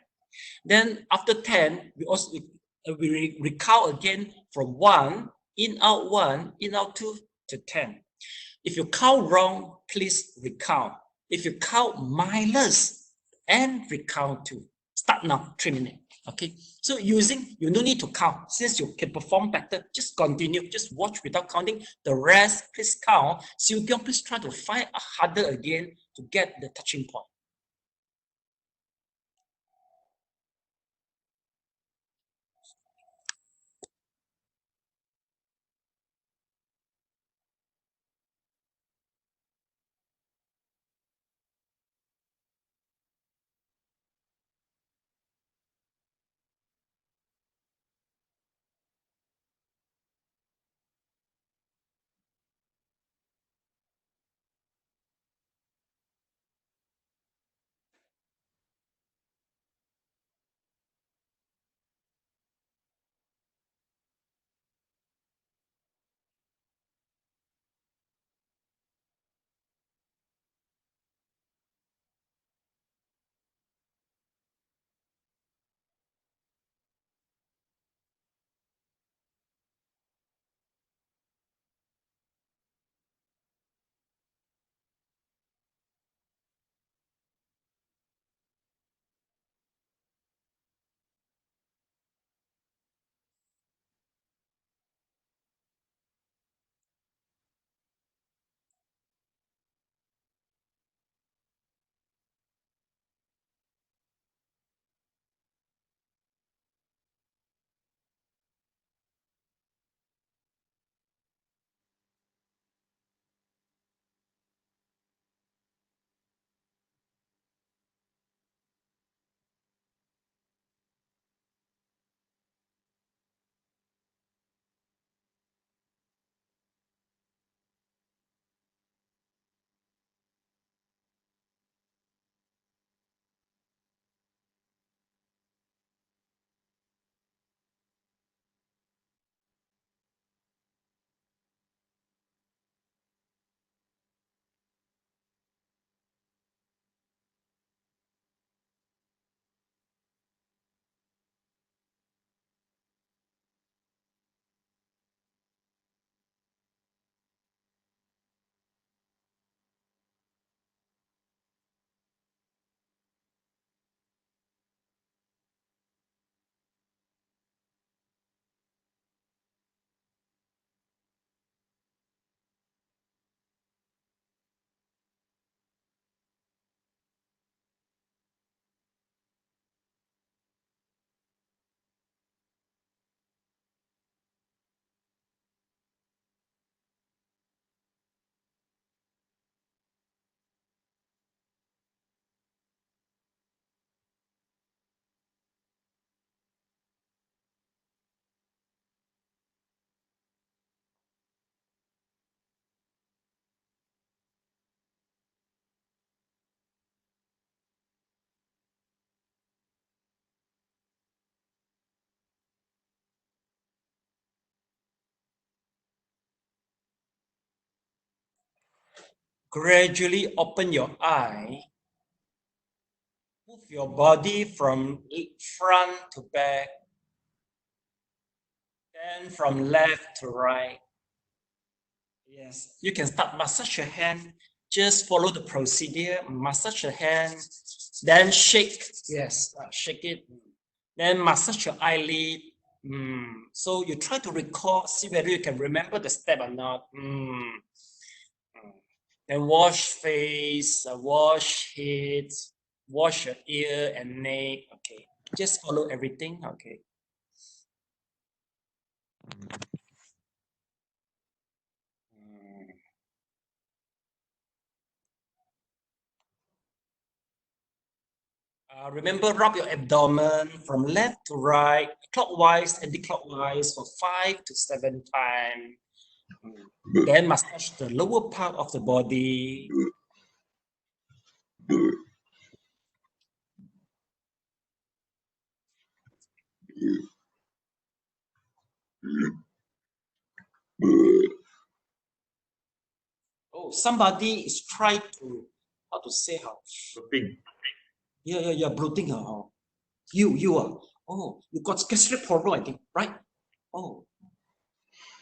Then after 10, we also we recount again from 1 in out 1 in out 2 to 10. If you count wrong, please recount. If you count minus and recount 2. Start now, 3 minutes. Okay, so using, you no need to count. Since you can perform better, just continue, just watch without counting. The rest, please count. So you can please try to find harder again to get the touching point. gradually open your eye. Move your body from front to back, then from left to right. Yes, you can start massage your hand. Just follow the procedure. Massage your hand, then shake. Yes, shake it. Then massage your eyelid. So you try to recall, see whether you can remember the step or not. Then wash face, wash head, wash your ear and neck. Okay, just follow everything. Okay. Remember, rub your abdomen from left to right, clockwise, anti-clockwise for 5 to 7 times. Then massage the lower part of the body. Oh, somebody is trying to, how to say how? Bloating. Yeah, bloating. You are. Oh, you got gastric problem, I think, right? Oh.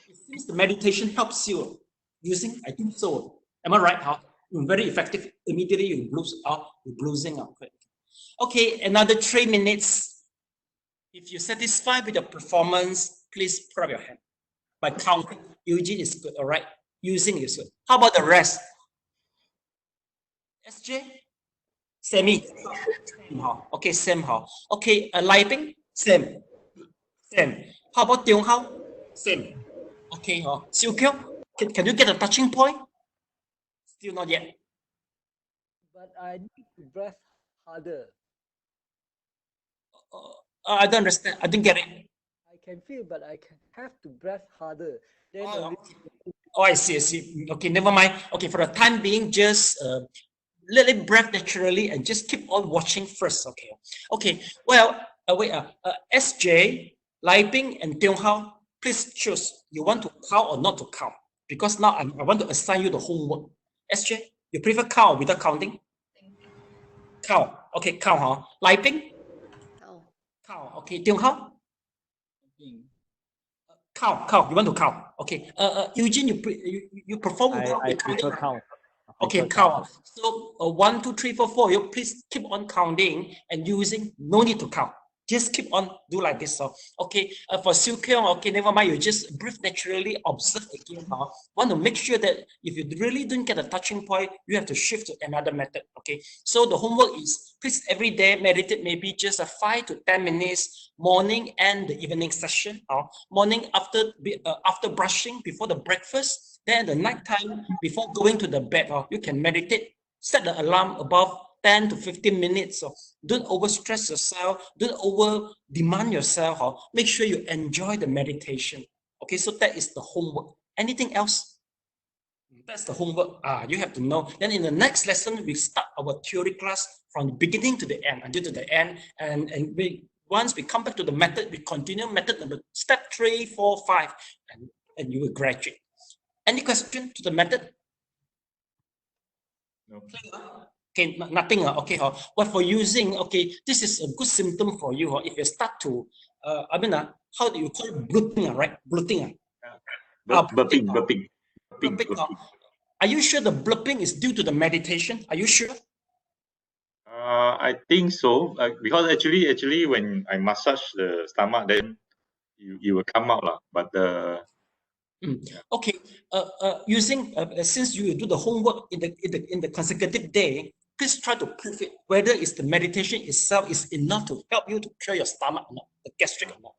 It seems the meditation helps you using, I think so. Am I right? Very effective. Immediately you lose out, you're losing out. Okay, another 3 minutes. If you're satisfied with your performance, please put up your hand. By counting, Eugene is good, all right? Using is good. How about the rest? SJ? Semi. Okay, same. Okay, Lai Bing? Same. How about Tiong Hao? Same. Okay, Siu Kiao, can you get a touching point? Still not yet. But I need to breathe harder. I don't understand. I didn't get it. I can feel, but I can have to breathe harder. Then I see. Okay, never mind. Okay, for the time being, just let it breathe naturally and just keep on watching first. Okay. Well, wait. SJ, Lai Bing, and Tiong Hao, please choose. You want to count or not to count? Because now I want to assign you the homework. SJ, you prefer count without counting? Count. Okay, count. Lai Bing? Count. Okay, Tiong Hao? Count. You want to count? Okay. Eugene, you perform without I prefer count. Okay, count. So 1, 2, 3, 4, 4. You please keep on counting and using. No need to count. Just keep on do like this. Okay. For Siu Keong, okay, never mind. You just breathe naturally. Observe again. Want to make sure that if you really don't get a touching point, you have to shift to another method. Okay. So the homework is please every day meditate maybe just a 5 to 10 minutes morning and the evening session. Morning after brushing before the breakfast. Then the night time before going to the bed, you can meditate. Set the alarm above 10 to 15 minutes. Don't overstress yourself. Don't over demand yourself. Make sure you enjoy the meditation. Okay, so that is the homework. Anything else? That's the homework. You have to know. Then in the next lesson, we start our theory class from the beginning to the end, until to the end. And once we come back to the method, we continue method number step 3, 4, 5, and you will graduate. Any question to the method? No. Okay, nothing. Okay, but for using, okay, this is a good symptom for you. If you start to, how do you call it? Bloating, right? Bloating. Burping. Are you sure the burping is due to the meditation? Are you sure? I think so. Because actually, when I massage the stomach, then you will come out lah. But Okay. Using since you do the homework in the consecutive day, please try to prove it whether it's the meditation itself is enough to help you to clear your stomach or not, the gastric or not.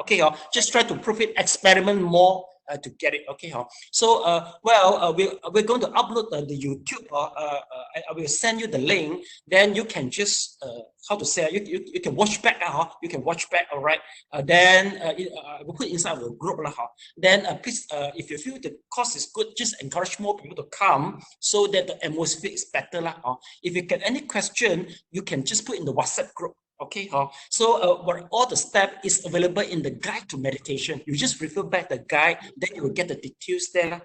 Okay, just try to prove it. Experiment more to get it. Okay, so we're going to upload the YouTube. I will send you the link. Then you can just how to say you can watch back. You can watch back. All right. Then we'll put it inside our group lah. Then please, if you feel the course is good, just encourage more people to come so that the atmosphere is better lah. If you get any question, you can just put in the WhatsApp group. Okay, so what all the steps is available in the guide to meditation. You just refer back the guide, then you will get the details there.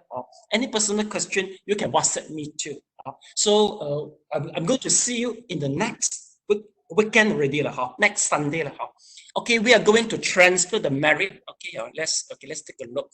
Any personal question, you can WhatsApp me too. So I'm going to see you in the next weekend already, next Sunday. Okay, we are going to transfer the merit. Okay, let's take a look.